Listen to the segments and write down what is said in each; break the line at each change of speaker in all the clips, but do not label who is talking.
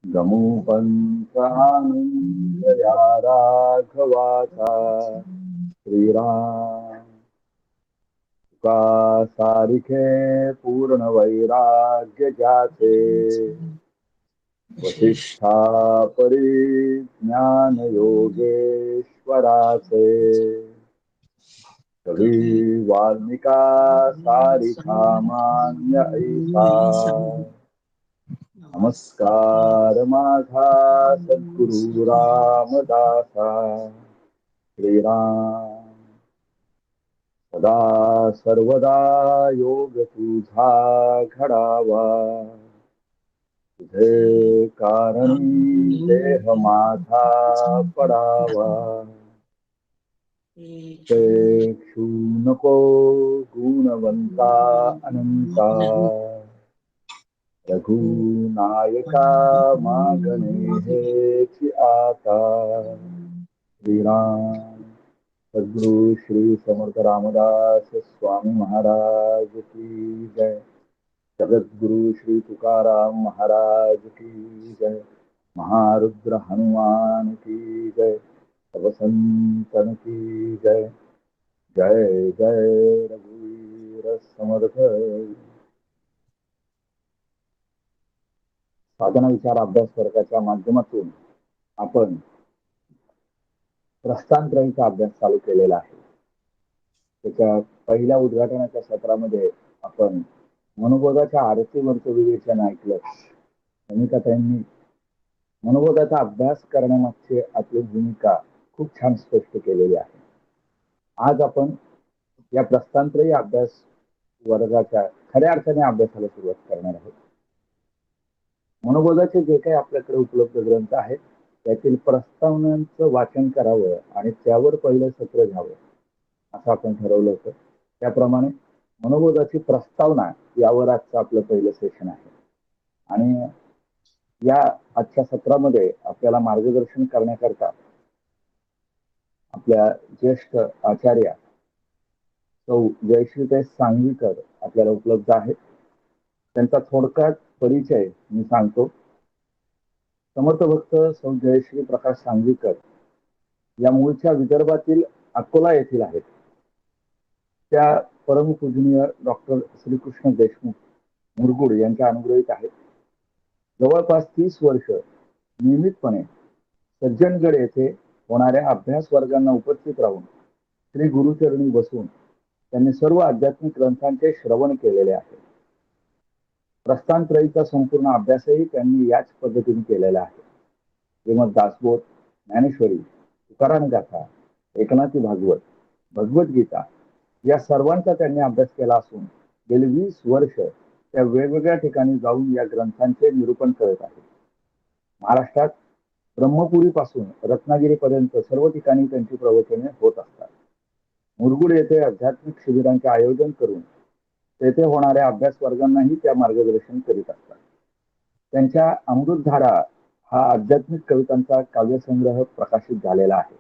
गमुपंत आनंद या राघवाचा श्रीराम तुका सारिखे पूर्ण वैराग्य ज्याचे वसिष्ठा परिज्ञान योगेश्वराचे कवी वाल्मिका सारिखा मान्य ऐसा नमस्कार माझा सद्गुरु रामदासा श्रीराम सदा सर्वदा योग तुझा घडावा तुझे कारणी देह माझा पडावा पेक्षू नको गुणवंता अनंता रघुनायका मागणे हेची आता श्रीराम सद्गुरु श्री समर्थ रामदास स्वामी महाराज की जय। जगद्गुरु श्री तुकाराम महाराज की जय। महारुद्र हनुमान की जय। सब संतन की जय। जय जय रघुवीर समर्थ। साधना विचार अभ्यास वर्गाच्या माध्यमातून आपण प्रस्थानत्रयीचा अभ्यास चालू केलेला आहे। त्याच्या पहिल्या उद्घाटनाच्या सत्रामध्ये आपण मनोबोधाच्या आरतीवरचं विवेचन ऐकलं। त्यांनी मनोबोधाचा अभ्यास करण्यामागची आपली भूमिका खूप छान स्पष्ट केलेली आहे। आज आपण या प्रस्थानत्रयी अभ्यास वर्गाच्या खऱ्या अर्थाने अभ्यासाला सुरुवात करणार आहोत। मनोबोधाचे जे काही आपल्याकडे उपलब्ध ग्रंथ आहेत त्यातील प्रस्तावनांचं वाचन करावं आणि त्यावर पहिलं सत्र घ्यावं असं आपण ठरवलं होतं। त्याप्रमाणे मनोबोधाची प्रस्तावना यावर आजचं आपलं पहिलं सेशन आहे। आणि या आजच्या सत्रामध्ये आपल्याला मार्गदर्शन करण्याकरता आपल्या ज्येष्ठ आचार्य सौ जयश्रीताई सांगवीकर आपल्याला उपलब्ध आहेत। त्यांचा थोडक्यात परिचय मी सांगतो। समर्थ भक्त सौ जयश्री प्रकाश सांगवीकर या मूळच्या विदर्भातील अकोला येथील आहेत। त्या परमपूजनीय डॉक्टर श्रीकृष्ण देशमुख मुरगुड यांच्या अनुग्रहित आहेत। जवळपास 30 वर्ष नियमितपणे सज्जनगड येथे होणाऱ्या अभ्यास वर्गांना उपस्थित राहून श्री गुरुचरणी बसून त्यांनी सर्व आध्यात्मिक ग्रंथांचे श्रवण केलेले आहे। प्रस्थानत्रयीचा संपूर्ण अभ्यासही त्यांनी याच पद्धतीने केलेला आहे। श्रीमद दासबोध, ज्ञानेश्वरी, तुकाराम गाथा, एकनाथी भागवत, भगवद्गीता या सर्वांचा त्यांनी अभ्यास केला असून गेली 20 वर्ष त्या वेगवेगळ्या ठिकाणी जाऊन या ग्रंथांचे निरूपण करत आहेत। महाराष्ट्रात ब्रह्मपुरी पासून रत्नागिरीपर्यंत सर्व ठिकाणी त्यांची प्रवचने होत असतात। मुरगुड येथे आध्यात्मिक शिबिरांचे आयोजन करून तेथे होणाऱ्या अभ्यास वर्गांनाही त्या मार्गदर्शन करीत असतात। त्यांच्या अमृतधारा हा आध्यात्मिक कवितांचा काव्यसंग्रह प्रकाशित झालेला आहे।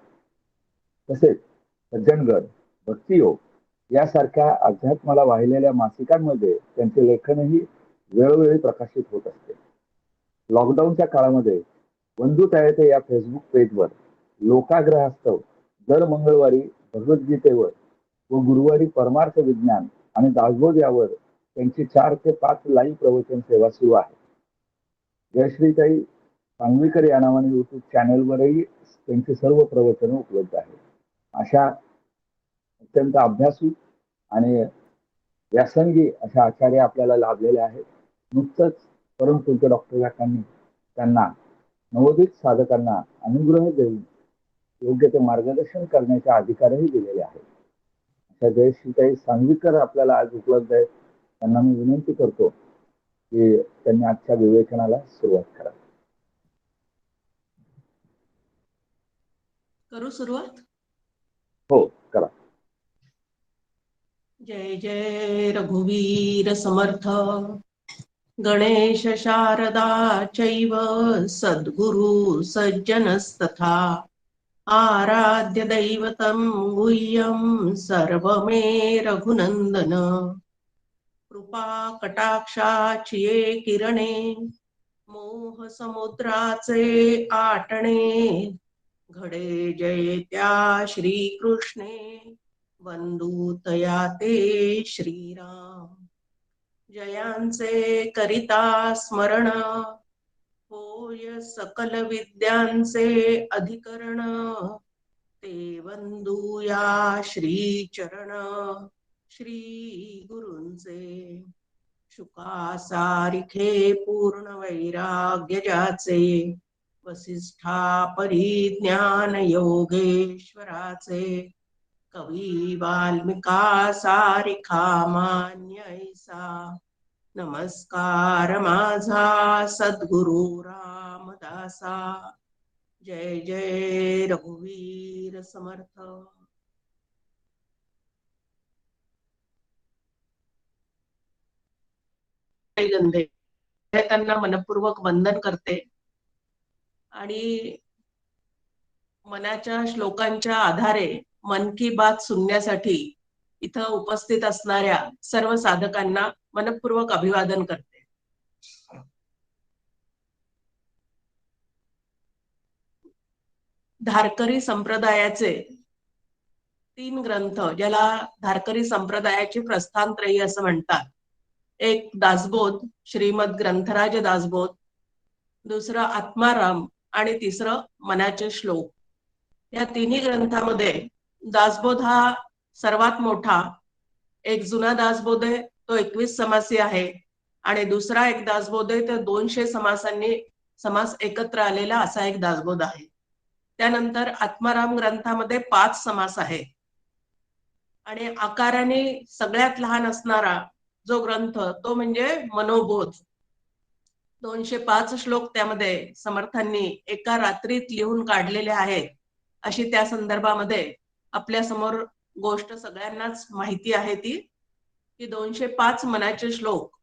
तसेच सज्जनगड, भक्तियोग यासारख्या अध्यात्माला वाहिलेल्या मासिकांमध्ये त्यांचे लेखनही वेळोवेळी प्रकाशित होत असते। लॉकडाऊनच्या काळामध्ये बंधुतायते या फेसबुक पेजवर लोकाग्रहास्तव दर मंगळवारी भगवद्गीतेवर व गुरुवारी परमार्थ विज्ञान आणि दासबोध यावर त्यांची 4 ते 5 लाईव्ह प्रवचन सेवा सुरू आहे। जयश्रीताई सांगवीकर या नावाने YouTube चॅनलवरही त्यांची सर्व प्रवचने उपलब्ध आहेत। अशा अत्यंत अभ्यासू आणि व्यासंगी अशा आचार्य आपल्याला लाभलेले आहेत। नुकतंच परमपूज्य डॉक्टर काकांनी त्यांना नवोदित साधकांना अनुग्रह देऊन योग्य ते मार्गदर्शन करण्याचे अधिकारही दिलेले आहेत। अशा जयश्रीताई सांगवीकर आपल्याला आज उपलब्ध आहेत। त्यांना मी विनंती करतो की त्यांनी आजच्या विवेचनाला सुरुवात करावी।
करू सुरुवात?
हो, करा।
जय जय रघुवीर समर्थ। गणेश शारदा चैव सद्गुरु सज्जनस्तथा आराध्य दैवतं गुह्यं सर्वमे रघुनंदन। कृपा कटाक्षाचिये किरणे मोह समुद्राचे आटणे, घडे जय त्या श्रीकृष्णे, बंधुतया ते श्रीराम. जयांचे करिता स्मरण, होय सकल विद्यांचे अधिकरण, ते बंधू या श्री चरण, श्री गुरूंचे. शुकासारिखे पूर्ण वैराग्य ज्याचे, वसिष्ठा परिज्ञान योगेश्वराचे, कवी वाल्मिका सारिखा मान्य ऐसा. नमस्कार माझा सद्गुरु रामदासा. जय जय रघुवीर समर्थ. गंधे त्यांना मनपूर्वक वंदन करते आणि मनाच्या श्लोकांच्या आधारे मन की बात सुनण्यासाठी इथं उपस्थित असणाऱ्या सर्व साधकांना मनपूर्वक अभिवादन करते. धारकरी संप्रदायाचे 3 ग्रंथ, ज्याला धारकरी संप्रदायाचे प्रस्थानत्रयी असं म्हणतात. एक दासबोध, श्रीमद ग्रंथराज दासबोध, दुसरं आत्माराम आणि तिसरं मनाचे श्लोक. या तिन्ही ग्रंथामध्ये दासबोध हा सर्वात मोठा, एक जुना दासबोध आहे तो 21 समासी आहे आणि दुसरा एक दासबोध आहे तो 200 समासांनी समास एकत्र आलेला असा एक दासबोध आहे. त्यानंतर आत्माराम ग्रंथामध्ये 5 समास आहेत आणि आकाराने सगळ्यात लहान असणारा जो ग्रंथ तो म्हणजे मनोबोध. 205 श्लोक त्यामध्ये समर्थांनी एका रात्रीत लिहून काढलेले आहेत, अशी त्या संदर्भामध्ये आपल्या समोर गोष्ट सगळ्यांनाच माहिती आहे ती की 205 मनाचे श्लोक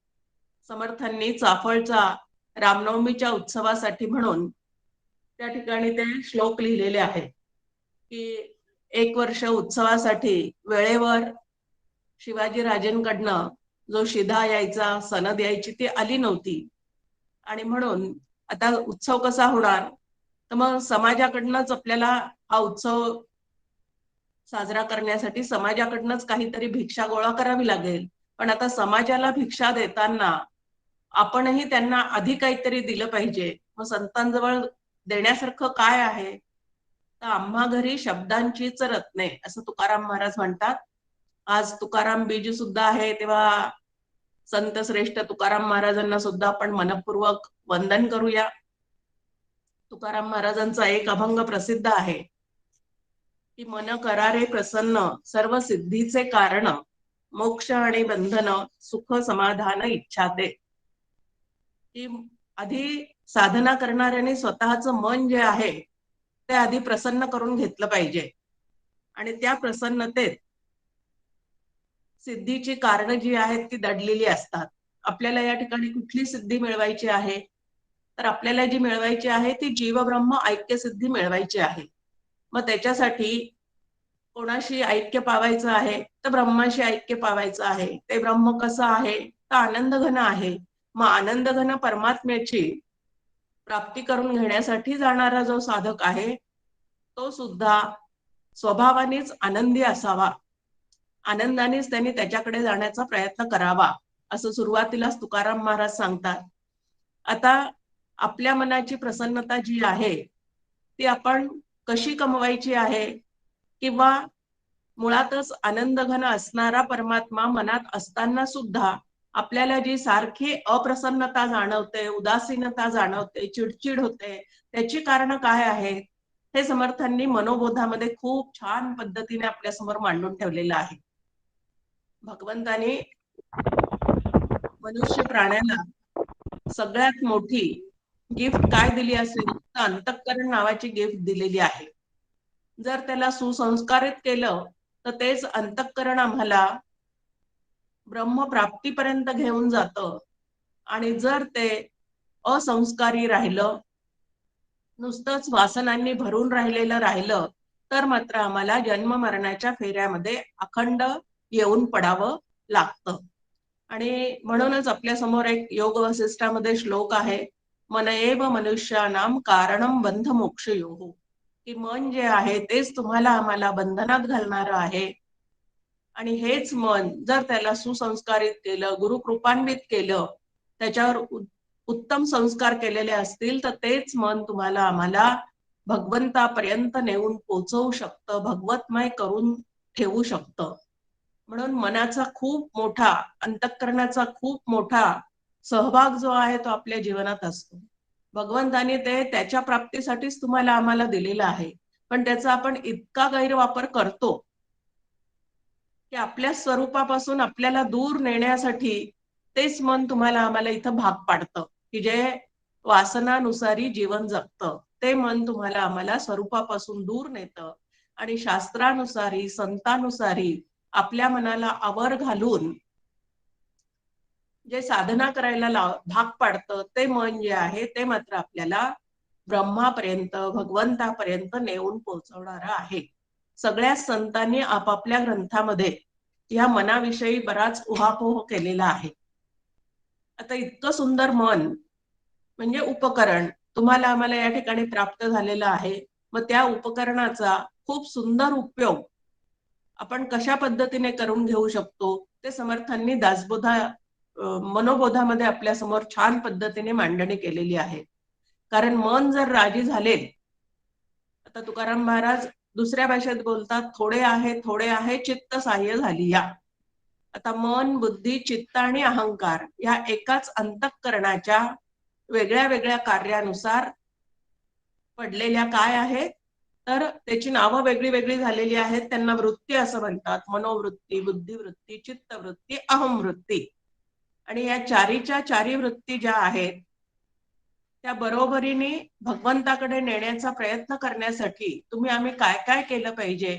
समर्थांनी चाफळचा रामनवमीच्या उत्सवासाठी म्हणून त्या ठिकाणी ते श्लोक लिहिलेले आहेत की 1 वर्ष उत्सवासाठी वेळेवर शिवाजी राजेंकडनं जो शिधा यायचा, सनद यायची ती आली नव्हती आणि म्हणून आता उत्सव कसा होणार, तर मग समाजाकडनंच आपल्याला हा उत्सव साजरा करण्यासाठी समाजाकडनंच काहीतरी भिक्षा गोळा करावी लागेल. पण आता समाजाला भिक्षा देताना आपणही त्यांना आधी काहीतरी दिलं पाहिजे. मग संतांजवळ देण्यासारखं काय आहे, तर आम्हा घरी शब्दांचीच रत्ने असं तुकाराम महाराज म्हणतात. आज तुकाराम बीज सुद्धा आहे, तेव्हा संत श्रेष्ठ तुकाराम महाराजांना सुद्धा आपण मनपूर्वक वंदन करूया. तुकाराम महाराजांचा एक अभंग प्रसिद्ध आहे की मन करारे प्रसन्न सर्व सिद्धीचे कारण, मोक्ष आणि बंधन सुख समाधान इच्छाते. की आधी साधना करणाऱ्याने स्वतःचं मन जे आहे ते आधी प्रसन्न करून घेतलं पाहिजे आणि त्या प्रसन्नतेत सिद्धीची कारणं जी आहेत ती दडलेली असतात. आपल्याला या ठिकाणी कुठली सिद्धी मिळवायची आहे, तर आपल्याला जी मिळवायची आहे ती जीवब्रह्म ऐक्य सिद्धी मिळवायची आहे. मग त्याच्यासाठी कोणाशी ऐक्य पावायचं आहे, तर ब्रह्माशी ऐक्य पावायचं आहे. ते ब्रह्म कसं आहे, तर आनंद घन आहे. मग आनंद घन परमात्म्याची प्राप्ती करून घेण्यासाठी जाणारा जो साधक आहे तो सुद्धा स्वभावानेच आनंदी असावा, आनंदानेच त्यांनी त्याच्याकडे जाण्याचा प्रयत्न करावा, असं सुरुवातीलाच तुकाराम महाराज सांगतात. आता आपल्या मनाची प्रसन्नता जी आहे ती आपण कशी कमवायची आहे, किंवा मुळातच आनंद घन असणारा परमात्मा मनात असताना सुद्धा आपल्याला जी सारखी अप्रसन्नता जाणवते, उदासीनता जाणवते, चिडचिड होते, त्याची कारण काय आहेत हे समर्थांनी मनोबोधामध्ये खूप छान पद्धतीने आपल्या समोर मांडून ठेवलेलं आहे. भगवंताने मनुष्य प्राण्याला सगळ्यात मोठी गिफ्ट काय दिली असेल, तर अंतःकरण नावाची गिफ्ट दिलेली आहे. जर त्याला सुसंस्कारित केलं तर तेच अंतःकरण आम्हाला ब्रह्मप्राप्तीपर्यंत घेऊन जातं आणि जर ते असंस्कारी राहिलं, नुसतंच वासनांनी भरून राहिलेलं राहिलं, तर मात्र आम्हाला जन्म मरणाच्या फेऱ्यामध्ये अखंड येऊन पडावं लागतं. आणि म्हणूनच आपल्या समोर एक योग वसिष्ठामध्ये श्लोक आहे, मन एव मनुष्यानाम कारणम बंध मोक्षयोः, की मन जे आहे तेच तुम्हाला आम्हाला बंधनात घालणारं आहे. आणि हेच मन जर त्याला सुसंस्कारित केलं, गुरुकृपान्वित केलं, त्याच्यावर उत्तम संस्कार केलेले असतील, तर तेच मन तुम्हाला आम्हाला भगवंतापर्यंत नेऊन पोहोचवू शकतं, भगवतमय करून ठेवू शकतं. म्हणून मनाचा खूप मोठा, अंतःकरणाचा खूप मोठा सहभाग जो आहे तो आपल्या जीवनात असतो. भगवंताने ते त्याच्या प्राप्तीसाठीच तुम्हाला आम्हाला दिलेलं आहे, पण त्याचा आपण इतका गैरवापर करतो की आपल्या स्वरूपापासून आपल्याला दूर नेण्यासाठी तेच मन तुम्हाला आम्हाला इथं भाग पाडतं, की जे वासनानुसारी जीवन जगतं. ते मन तुम्हाला आम्हाला स्वरूपापासून दूर नेतं आणि शास्त्रानुसारी, संतानुसारी आपल्या मनाला आवर घालून जे साधना करायला भाग पाडतं, ते मन जे आहे ते मात्र आपल्याला ब्रह्मापर्यंत, भगवंतापर्यंत नेऊन पोहोचवणारं आहे. सगळ्या संतांनी आपापल्या ग्रंथामध्ये या मनाविषयी बराच उहापोह केलेला आहे. आता इतकं सुंदर मन म्हणजे उपकरण तुम्हाला आम्हाला या ठिकाणी प्राप्त झालेलं आहे. मग त्या उपकरणाचा खूप सुंदर उपयोग आपण कशा पद्धतीने करून घेऊ शकतो, ते समर्थांनी मनोबोधामध्ये आपल्या समोर छान पद्धतीने मांडणी केलेली आहे. कारण मन जर राजी झाले, आता तुकाराम महाराज दुसऱ्या भाषेत बोलतात, थोडे आहे चित्त सहाय्य झाली या. आता मन, बुद्धी, चित्त आणि अहंकार या एकाच अंतःकरणाच्या वेगळ्या वेगळ्या कार्यानुसार पडलेल्या काय आहेत, तर त्याची नावं वेगळी वेगळी झालेली आहेत. त्यांना वृत्ती असं म्हणतात. मनोवृत्ती, बुद्धिवृत्ती, चित्तवृत्ती, अहमवृत्ती. आणि या चारीच्या चारी वृत्ती ज्या आहेत त्या बरोबरीने भगवंताकडे नेण्याचा प्रयत्न करण्यासाठी तुम्ही आम्ही काय काय केलं पाहिजे,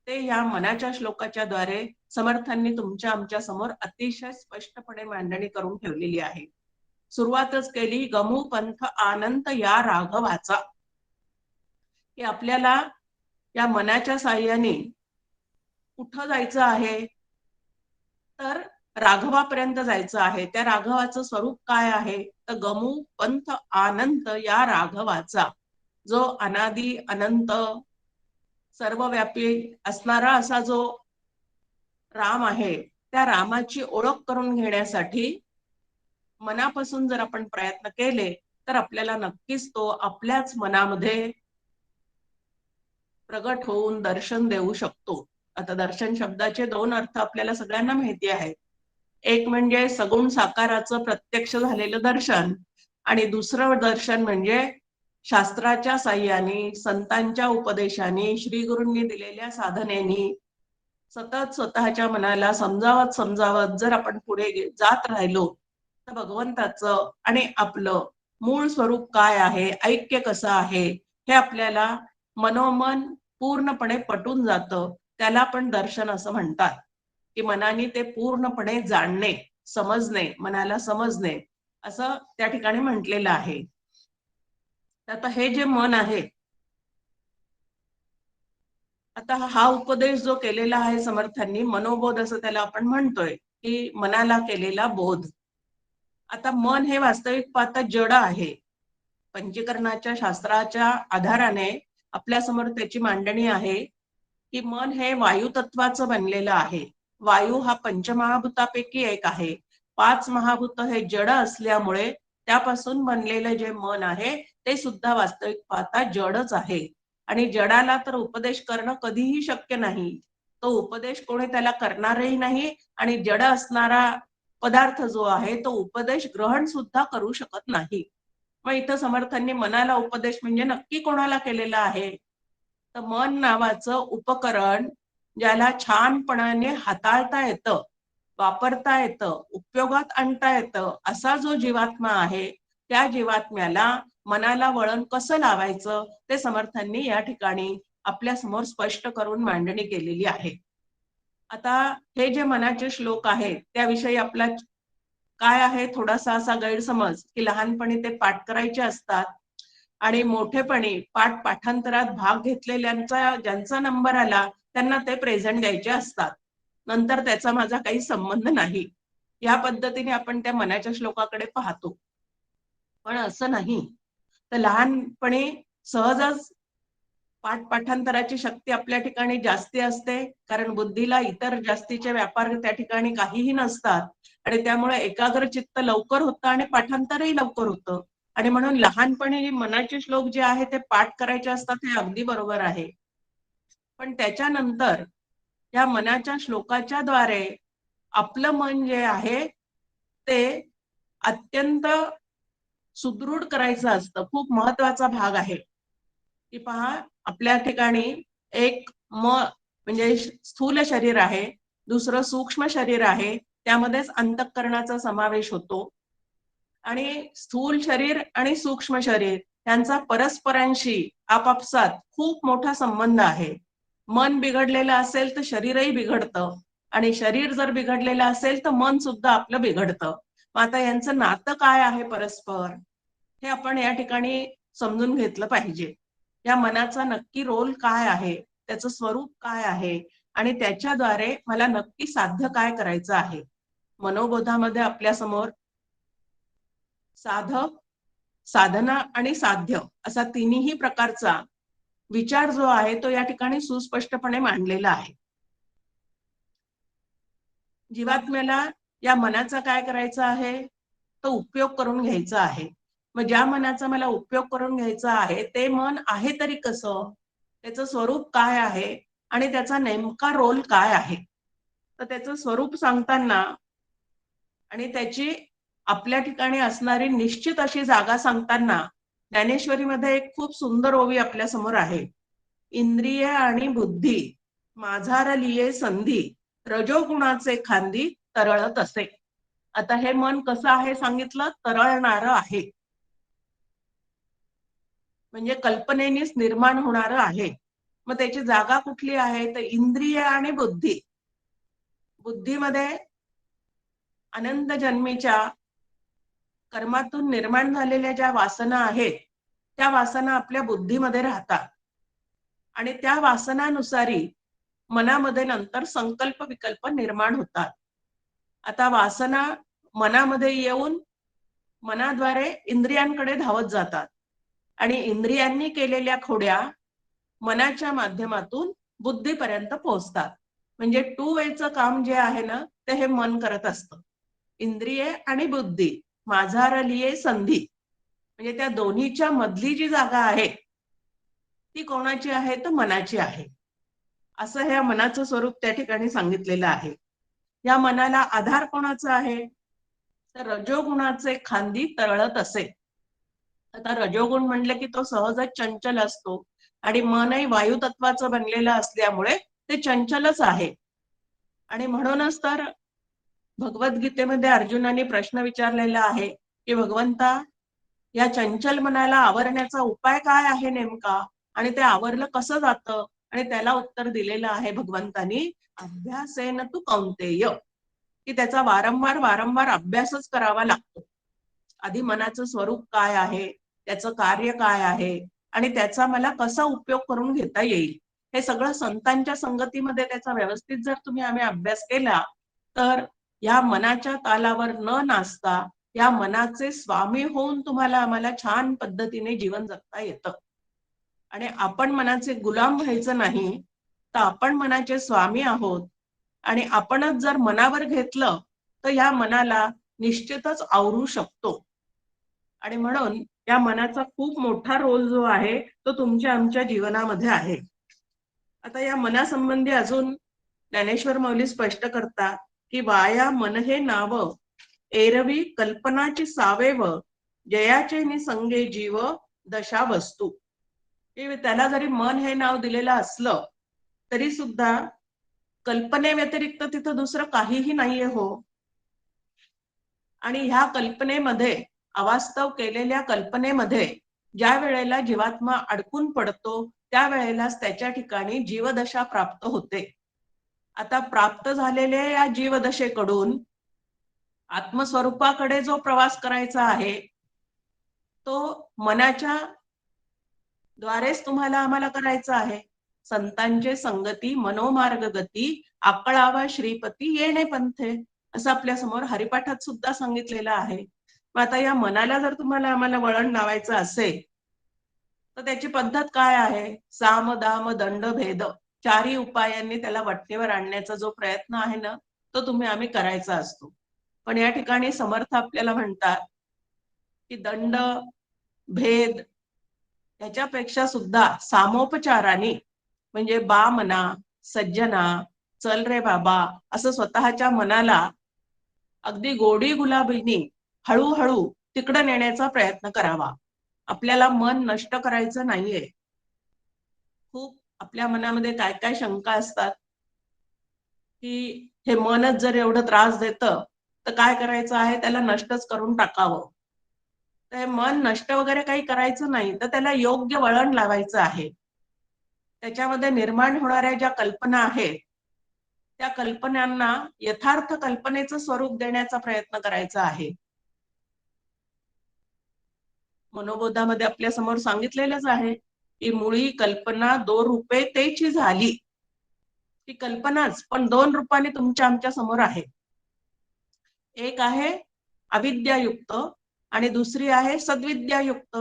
ते या मनाच्या श्लोकाच्या द्वारे समर्थांनी तुमच्या आमच्या समोर अतिशय स्पष्टपणे मांडणी करून ठेवलेली आहे. सुरुवातच केली, गमू पंथ आनंद या राघवाचा, की आपल्याला या मनाच्या साह्याने कुठं जायचं आहे, तर राघवापर्यंत जायचं आहे. त्या राघवाचं स्वरूप काय आहे, तर गमू पंथ आनंद या राघवाचा, जो अनादी अनंत सर्वव्यापी असणारा असा जो राम आहे, त्या रामाची ओळख करून घेण्यासाठी मनापासून जर आपण प्रयत्न केले, तर आपल्याला नक्कीच तो आपल्याच मनामध्ये प्रगट होऊन दर्शन देऊ शकतो. आता दर्शन शब्दाचे दोन अर्थ आपल्याला सगळ्यांना माहिती आहेत. एक म्हणजे सगुण साकाराचं प्रत्यक्ष झालेलं दर्शन आणि दुसरं दर्शन म्हणजे शास्त्राच्या साह्याने, संतांच्या उपदेशाने, श्री गुरूंनी दिलेल्या साधनेनी सतत स्वतःच्या मनाला समजावत जर आपण पुढे जात राहिलो, तर भगवंताचं आणि आपलं मूळ स्वरूप काय आहे, ऐक्य कसं आहे, हे आपल्याला मनोमन पूर्णपणे पटून जातं. त्याला आपण दर्शन असं म्हणतात, की मनाने ते पूर्णपणे जाणणे, समजणे, मनाला समजणे असं त्या ठिकाणी म्हटलेलं आहे. आता हे जे मन आहे, आता हा उपदेश जो केलेला आहे समर्थांनी, मनोबोध असं त्याला आपण म्हणतोय, की मनाला केलेला बोध. आता मन हे वास्तविक पाहता जड आहे. पंचीकरणाच्या शास्त्राच्या आधाराने आपल्या समोर त्याची मांडणी आहे, की मन हे वायू तत्वाचं बनलेलं आहे. वायू हा पंचमहाभूतापैकी एक आहे. 5 महाभूत हे जड असल्यामुळे त्यापासून बनलेलं जे मन आहे ते सुद्धा वास्तविक पाहता जडच आहे. आणि जडाला तर उपदेश करणं कधीही शक्य नाही. तो उपदेश कोणी त्याला करणारही नाही आणि जड असणारा पदार्थ जो आहे तो उपदेश ग्रहण सुद्धा करू शकत नाही. मग इथं समर्थांनी मनाला उपदेश म्हणजे नक्की कोणाला केलेला आहे, तर मन नावाचं उपकरण ज्याला छानपणाने हाताळता येतं, वापरता येतं, उपयोगात आणता येतं, असा जो जीवात्मा आहे, त्या जीवात्म्याला मनाला वळण कसं लावायचं ते समर्थांनी या ठिकाणी आपल्या समोर स्पष्ट करून मांडणी केलेली आहे. आता हे जे मनाचे श्लोक आहेत त्याविषयी आपला काय आहे थोडासा असा गैरसमज, की लहानपणी ते पाठ करायचे असतात आणि मोठेपणी पाठांतरात भाग घेतलेल्यांचा ज्यांचा नंबर आला त्यांना ते प्रेझेंट द्यायचे असतात. नंतर त्याचा माझा काही संबंध नाही. या पद्धतीने आपण त्या मनाच्या श्लोकाकडे पाहतो. पण असं नाही. तर लहानपणी सहजच पाठांतराची शक्ती आपल्या ठिकाणी जास्ती असते, कारण बुद्धीला इतर जास्तीचे व्यापार त्या ठिकाणी काहीही नसतात आणि त्यामुळे एकाग्रचित्त लवकर होतं आणि पाठांतरही लवकर होतं. आणि म्हणून लहानपणी मनाचे श्लोक जे आहे ते पाठ करायचे असतात, हे अगदी बरोबर आहे. पण त्याच्यानंतर या मनाच्या श्लोकाच्या द्वारे आपलं मन जे आहे ते अत्यंत सुदृढ करायचं असतं. खूप महत्वाचा भाग आहे की पहा, आपल्या ठिकाणी एक म्हणजे स्थूल शरीर आहे, दुसरं सूक्ष्म शरीर आहे, त्यामध्येच अंतःकरणाचा समावेश होतो. आणि स्थूल शरीर आणि सूक्ष्म शरीर यांचा परस्परांशी आपापसात खूप मोठा संबंध आहे. मन बिघडलेलं असेल तर शरीरही बिघडतं आणि शरीर जर बिघडलेलं असेल तर मन सुद्धा आपलं बिघडतं. मग आता यांचं नातं काय आहे परस्पर, हे आपण या ठिकाणी समजून घेतलं पाहिजे. या मनाचा नक्की रोल काय आहे, त्याचं स्वरूप काय आहे आणि त्याच्याद्वारे मला नक्की साध्य काय करायचं आहे. मनोबोधामध्ये आपल्या समोर साधक, साधना आणि साध्य असा तिन्ही प्रकारचा विचार जो आहे तो या ठिकाणी सुस्पष्टपणे मांडलेला आहे. जीवात्म्याला या मनाचा काय करायचा आहे, तो उपयोग करून घ्यायचा आहे. मग ज्या मनाचा मला उपयोग करून घ्यायचा आहे ते मन आहे तरी कसं, त्याचं स्वरूप काय आहे आणि त्याचा नेमका रोल काय आहे. तर त्याचं स्वरूप सांगताना आणि त्याची आपल्या ठिकाणी असणारी निश्चित अशी जागा सांगताना ज्ञानेश्वरीमध्ये एक खूप सुंदर ओवी आपल्या समोर आहे. इंद्रिय आणि बुद्धी माझारलिये संधी, रजोगुणाचे खांदी तरळत असे. आता हे मन कसं आहे सांगितलं, तरळणारं आहे, म्हणजे कल्पनेनेच निर्माण होणारं आहे. मग त्याची जागा कुठली आहे, तर इंद्रिय आणि बुद्धी. बुद्धीमध्ये अनंत जन्मीच्या कर्मातून निर्माण झालेल्या ज्या वासना आहेत त्या वासना आपल्या बुद्धीमध्ये राहतात आणि त्या वासनानुसारी मनामध्ये नंतर संकल्प विकल्प निर्माण होतात. आता वासना मनामध्ये येऊन मनाद्वारे इंद्रियांकडे धावत जातात आणि इंद्रियांनी केलेल्या खोड्या मनाच्या माध्यमातून बुद्धीपर्यंत पोहोचतात. म्हणजे टू वेचं काम जे आहे ना ते हे मन करत असतं. इंद्रिये आणि बुद्धी माझारलिये संधी, म्हणजे त्या दोन्हीच्या मधली जी जागा आहे ती कोणाची आहे, तर मनाची आहे. असं ह्या मनाचं स्वरूप त्या ठिकाणी सांगितलेलं आहे. या मनाला आधार कोणाचा आहे, तर रजोगुणाचे खांदी तरळत असे. आता रजोगुण म्हणले की तो सहजच चंचल असतो आणि मनही वायू तत्वाचं बनलेलं असल्यामुळे ते चंचलच आहे. आणि म्हणूनच तर भगवद्गीतेमध्ये अर्जुनाने प्रश्न विचारलेला आहे की भगवंता, या चंचल मनाला आवरण्याचा उपाय काय आहे नेमका आणि ते आवरलं कसं जातं, आणि त्याला उत्तर दिलेलं आहे भगवंतानी, अभ्यासेन तू कौंतेय, की त्याचा वारंवार वारंवार अभ्यासच करावा लागतो. आधी मनाचं स्वरूप काय आहे, त्याचं कार्य काय आहे आणि त्याचा मला कसा उपयोग करून घेता येईल, हे सगळं संतांच्या संगतीमध्ये त्याचा व्यवस्थित जर तुम्ही आम्ही अभ्यास केला तर या मनाच्या तालावर न नाचता या मनाचे स्वामी होऊन तुम्हाला आम्हाला छान पद्धतीने जीवन जगता येतं. आणि आपण मनाचे गुलाम व्हायचं नाही, तर आपण मनाचे स्वामी आहोत आणि आपणच जर मनावर घेतलं तर या मनाला निश्चितच आवरू शकतो. आणि म्हणून या मनाचा खूप मोठा रोल जो आहे तो तुमच्या आमच्या जीवनामध्ये आहे. आता या मनासंबंधी अजून ज्ञानेश्वर माऊली स्पष्ट करतात की वाया मन हे नाव, एरवी कल्पनाची सावेव, जयाचे निसंगे जीव दशा वस्तू. त्याला जरी मन हे नाव दिलेलं असलं तरी सुद्धा कल्पने व्यतिरिक्त तिथं दुसरं काहीही नाहीये हो. आणि ह्या कल्पनेमध्ये, अवास्तव केलेल्या कल्पनेमध्ये ज्या वेळेला जीवात्मा अडकून पडतो त्यावेळेलाच त्याच्या ठिकाणी जीवदशा प्राप्त होते. आता प्राप्त झालेल्या या जीवदशेकडून आत्मस्वरूपाकडे जो प्रवास करायचा आहे तो मनाच्या द्वारेच तुम्हाला आम्हाला करायचा आहे. संतांचे संगती मनोमार्ग गती, आकळावा श्रीपती येणे पंथे, असं आपल्या समोर हरिपाठात सुद्धा सांगितलेलं आहे. मग आता या मनाला जर तुम्हाला आम्हाला वळण लावायचं असेल तर त्याची पद्धत काय आहे? साम दाम दंड भेद चारही उपायांनी त्याला वटणीवर आणण्याचा जो प्रयत्न आहे ना तो आम्ही करायचा असतो. पण या ठिकाणी समर्थ आपल्याला म्हणतात की दंड भेद ह्याच्यापेक्षा सुद्धा सामोपचाराने म्हणजे बा मना सज्जना चल रे बाबा असं स्वतःच्या मनाला अगदी गोडी गुलाबीनी हळूहळू तिकडं नेण्याचा प्रयत्न करावा. आपल्याला मन नष्ट करायचं नाहीये. खूप आपल्या मनामध्ये काय काय शंका असतात की हे मनच जर एवढं त्रास देतं तर काय करायचं आहे? त्याला नष्टच करून टाकावं. तर मन नष्ट वगैरे काही करायचं नाही तर त्याला योग्य वळण लावायचं आहे. त्याच्यामध्ये निर्माण होणाऱ्या ज्या कल्पना आहेत त्या कल्पनांना यथार्थ कल्पनेचं स्वरूप देण्याचा प्रयत्न करायचा आहे. मनोबोधामध्ये आपल्या समोर सांगितलेलंच आहे की मुळी कल्पना 2 रूपे तेची झाली. ती कल्पनाच पण 2 रूपाने तुमच्या आमच्या समोर आहे. एक आहे अविद्यायुक्त आणि दुसरी आहे सद्विद्यायुक्त.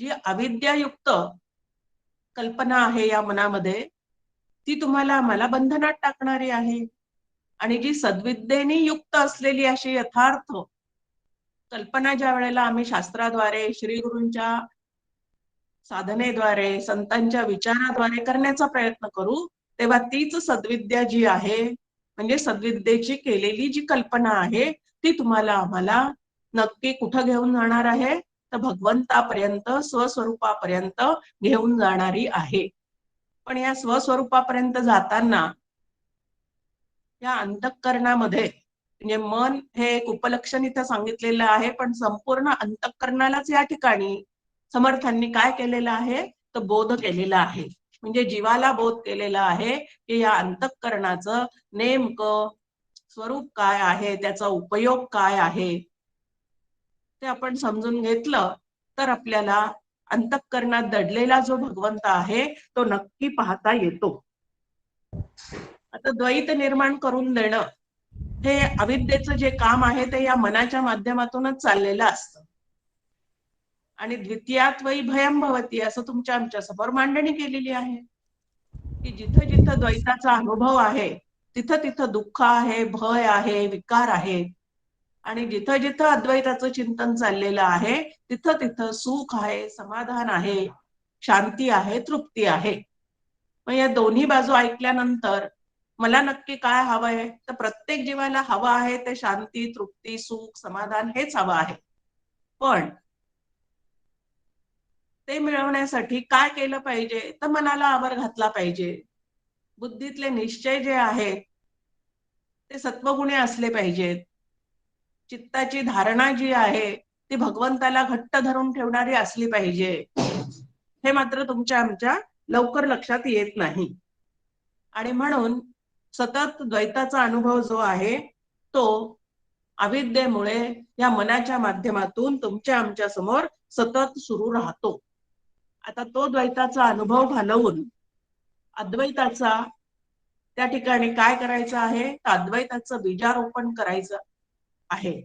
जी अविद्यायुक्त कल्पना आहे या मनामध्ये ती तुम्हाला आम्हाला बंधनात टाकणारी आहे आणि जी सद्विद्येने युक्त असलेली अशी यथार्थ कल्पना ज्या वेळेला आम्ही शास्त्राद्वारे श्री गुरूंच्या साधनेद्वारे संतांच्या विचाराद्वारे करण्याचा प्रयत्न करू तेव्हा तीच सद्विद्या जी आहे म्हणजे सद्विद्येची केलेली जी कल्पना आहे ती तुम्हाला आम्हाला नक्की कुठं घेऊन जाणार आहे? तर भगवंतापर्यंत स्वस्वरूपापर्यंत घेऊन जाणारी आहे. पण या स्वस्वरूपापर्यंत जाताना या अंतःकरणामध्ये म्हणजे मन हे एक उपलक्षण इथं सांगितलेलं आहे पण संपूर्ण अंतःकरणालाच या ठिकाणी समर्थांनी काय केलेलं आहे? तर बोध केलेला आहे. म्हणजे जीवाला बोध केलेला आहे की या अंतःकरणाचं नेमकं स्वरूप काय आहे, त्याचा उपयोग काय आहे ते आपण समजून घेतलं तर आपल्याला अंतःकरणात दडलेला जो भगवंत आहे तो नक्की पाहता येतो. आता द्वैत निर्माण करून देणं हे अविद्येचं जे काम आहे ते या मनाच्या माध्यमातूनच चाललेलं असतं. आणि द्वितीयात वै भयं भवती असं तुमच्या आमच्या समोर मांडणी केलेली आहे की जिथं जिथं द्वैताचा अनुभव आहे तिथं तिथं दुःख आहे, भय आहे, विकार आहे. आणि जिथं जिथं अद्वैताचं चिंतन चाललेलं आहे तिथं तिथं सुख आहे, समाधान आहे, शांती आहे, तृप्ती आहे. मग या दोन्ही बाजू ऐकल्यानंतर मला नक्की काय हवंय? तर प्रत्येक जीवाला हवं आहे ते शांती, तृप्ती, सुख, समाधान हेच हवं आहे. पण ते मिळवण्यासाठी काय केलं पाहिजे? तर मनाला आवर घातला पाहिजे. बुद्धीतले निश्चय जे आहेत ते सत्वगुणी असले पाहिजेत. चित्ताची धारणा जी आहे ती भगवंताला घट्ट धरून ठेवणारी असली पाहिजे. हे मात्र तुमच्या आमच्या लवकर लक्षात येत नाही. आणि म्हणून सतत द्वैताचा अनुभव जो आहे तो अविद्येमुळे या मनाच्या माध्यमातून तुमच्या आमच्या समोर सतत सुरू राहतो. आता तो द्वैताचा अनुभव घालवून अद्वैताचा त्या ठिकाणी काय करायचं आहे? तर अद्वैताचं बीजारोपण करायचं आहे.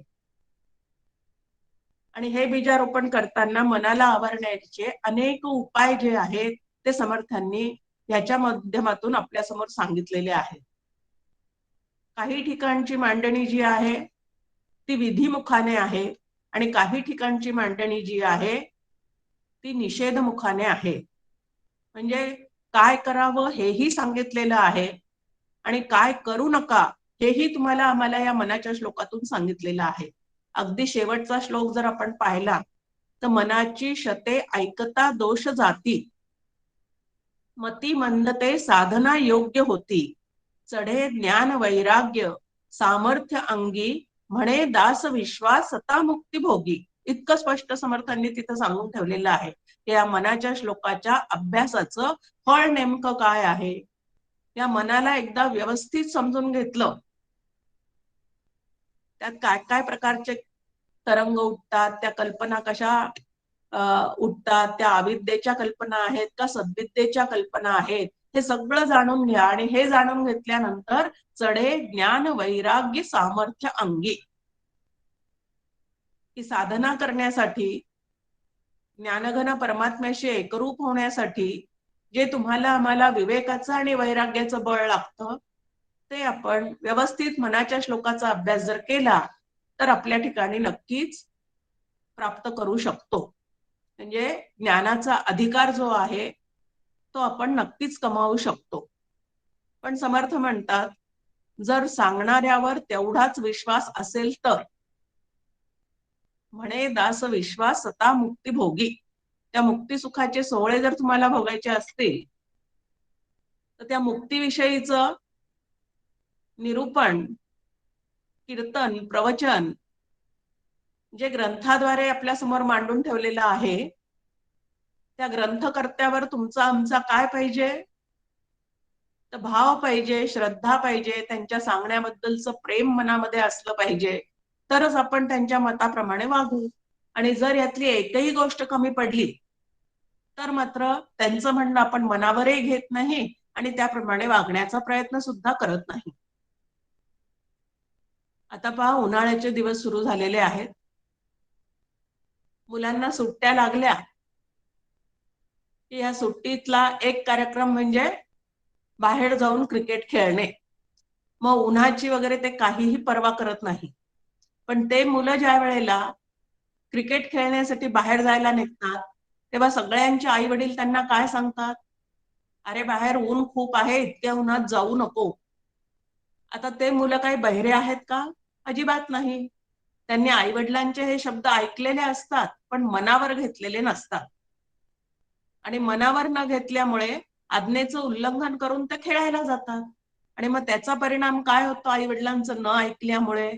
आणि हे बीजारोपण करताना मनाला आवरण्याचे अनेक उपाय जे आहेत ते समर्थांनी याच्या माध्यमातून आपल्या समोर सांगितलेले आहेत. काही ठिकाणची मांडणी जी आहे ती विधिमुखाने आहे आणि काही ठिकाणची मांडणी जी आहे ती निषेधमुखाने आहे. म्हणजे काय करावं हेही सांगितलेलं आहे आणि काय करू नका हेही तुम्हाला आम्हाला या मनाच्या श्लोकातून सांगितलेलं आहे. अगदी शेवटचा श्लोक जर आपण पाहिला तर मनाची शते ऐकता दोष जाती मती मंदते साधना योग्य होती चढे ज्ञान वैराग्य सामर्थ्य अंगी म्हणे दास विश्वास सता मुक्ती भोगी. इतकं स्पष्ट समर्थांनी तिथं सांगून ठेवलेलं आहे की या मनाच्या श्लोकाच्या अभ्यासाचं फळ नेमकं काय आहे. या मनाला एकदा व्यवस्थित समजून घेतलं त्यात काय काय प्रकारचे तरंग उठतात, त्या कल्पना कशा उठतात, त्या अविद्येच्या कल्पना आहेत का सद्विद्येच्या कल्पना आहेत हे सगळं जाणून घ्या. आणि हे जाणून घेतल्यानंतर चढे ज्ञान वैराग्य सामर्थ्य अंगी की साधना करण्यासाठी, ज्ञानघन परमात्म्याशी एकरूप होण्यासाठी जे तुम्हाला आम्हाला विवेकाचं आणि वैराग्याचं बळ लागतं, ते आपण व्यवस्थित मनाच्या श्लोकाचा अभ्यास जर केला तर आपल्या ठिकाणी नक्कीच प्राप्त करू शकतो. म्हणजे ज्ञानाचा अधिकार जो आहे तो आपण नक्कीच कमावू शकतो. पण समर्थ म्हणतात, जर सांगणाऱ्यावर तेवढाच विश्वास असेल तर. म्हणे दास विश्वास सता मुक्ती भोगी. त्या मुक्ती सोहळे जर तुम्हाला भोगायचे असतील तर त्या मुक्तीविषयीचं निरूपण, कीर्तन, प्रवचन जे ग्रंथाद्वारे आपल्या समोर मांडून ठेवलेलं आहे, त्या ग्रंथकर्त्यावर तुमचा आमचा काय पाहिजे? तर भाव पाहिजे, श्रद्धा पाहिजे, त्यांच्या सांगण्याबद्दलचं प्रेम मनामध्ये असलं पाहिजे, तरच आपण त्यांच्या मताप्रमाणे वागू. आणि जर यातली एकही गोष्ट कमी पडली तर मात्र त्यांचं म्हणणं आपण मनावरही घेत नाही आणि त्याप्रमाणे वागण्याचा प्रयत्न सुद्धा करत नाही. आता पहा, उन्हाळ्याचे दिवस सुरू झालेले आहेत. मुलांना सुट्ट्या लागल्या की या सुट्टीतला एक कार्यक्रम म्हणजे बाहेर जाऊन क्रिकेट खेळणे. मग उन्हाची वगैरे ते काहीही पर्वा करत नाही. पण ते मुलं ज्या वेळेला क्रिकेट खेळण्यासाठी बाहेर जायला निघतात तेव्हा सगळ्यांचे आई वडील त्यांना काय सांगतात? अरे बाहेर ऊन खूप आहे, इतक्या उन्हात जाऊ नको. आता ते मुलं काही बहिरे आहेत का? अजिबात नाही. त्यांनी आई वडिलांचे हे शब्द ऐकलेले असतात पण मनावर घेतलेले नसतात. आणि मनावर न घेतल्यामुळे आज्ञेचं उल्लंघन करून ते खेळायला जातात. आणि मग त्याचा परिणाम काय होतो आई वडिलांचं न ऐकल्यामुळे,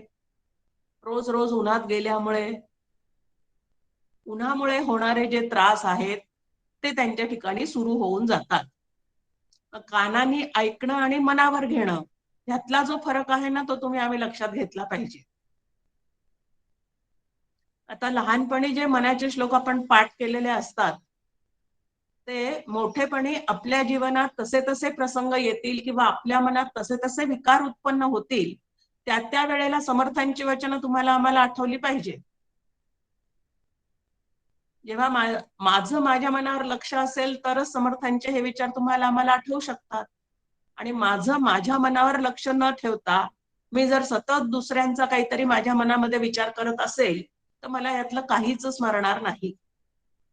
रोज रोज उन्हात गेल्यामुळे? उन्हामुळे होणारे जे त्रास आहेत ते त्यांच्या ठिकाणी सुरू होऊन जातात. कानाने ऐकणं आणि मनावर घेणं ह्यातला जो फरक आहे ना, तो तुम्ही आम्ही लक्षात घेतला पाहिजे. आता लहानपणी जे मनाचे श्लोक आपण पाठ केलेले असतात ते मोठेपणी आपल्या जीवनात तसे तसे प्रसंग येतील किंवा आपल्या मनात तसे तसे विकार उत्पन्न होतील, त्या वेळेला समर्थांची वचनं तुम्हाला आम्हाला आठवली पाहिजे. जेव्हा माझं माझ्या मनावर लक्ष असेल तरच समर्थांचे हे विचार तुम्हाला आम्हाला आठवू शकतात. आणि माझं माझ्या मनावर लक्ष न ठेवता मी जर सतत दुसऱ्यांचा काहीतरी माझ्या मनामध्ये विचार करत असेल तर मला यातलं काहीच स्मरणार नाही.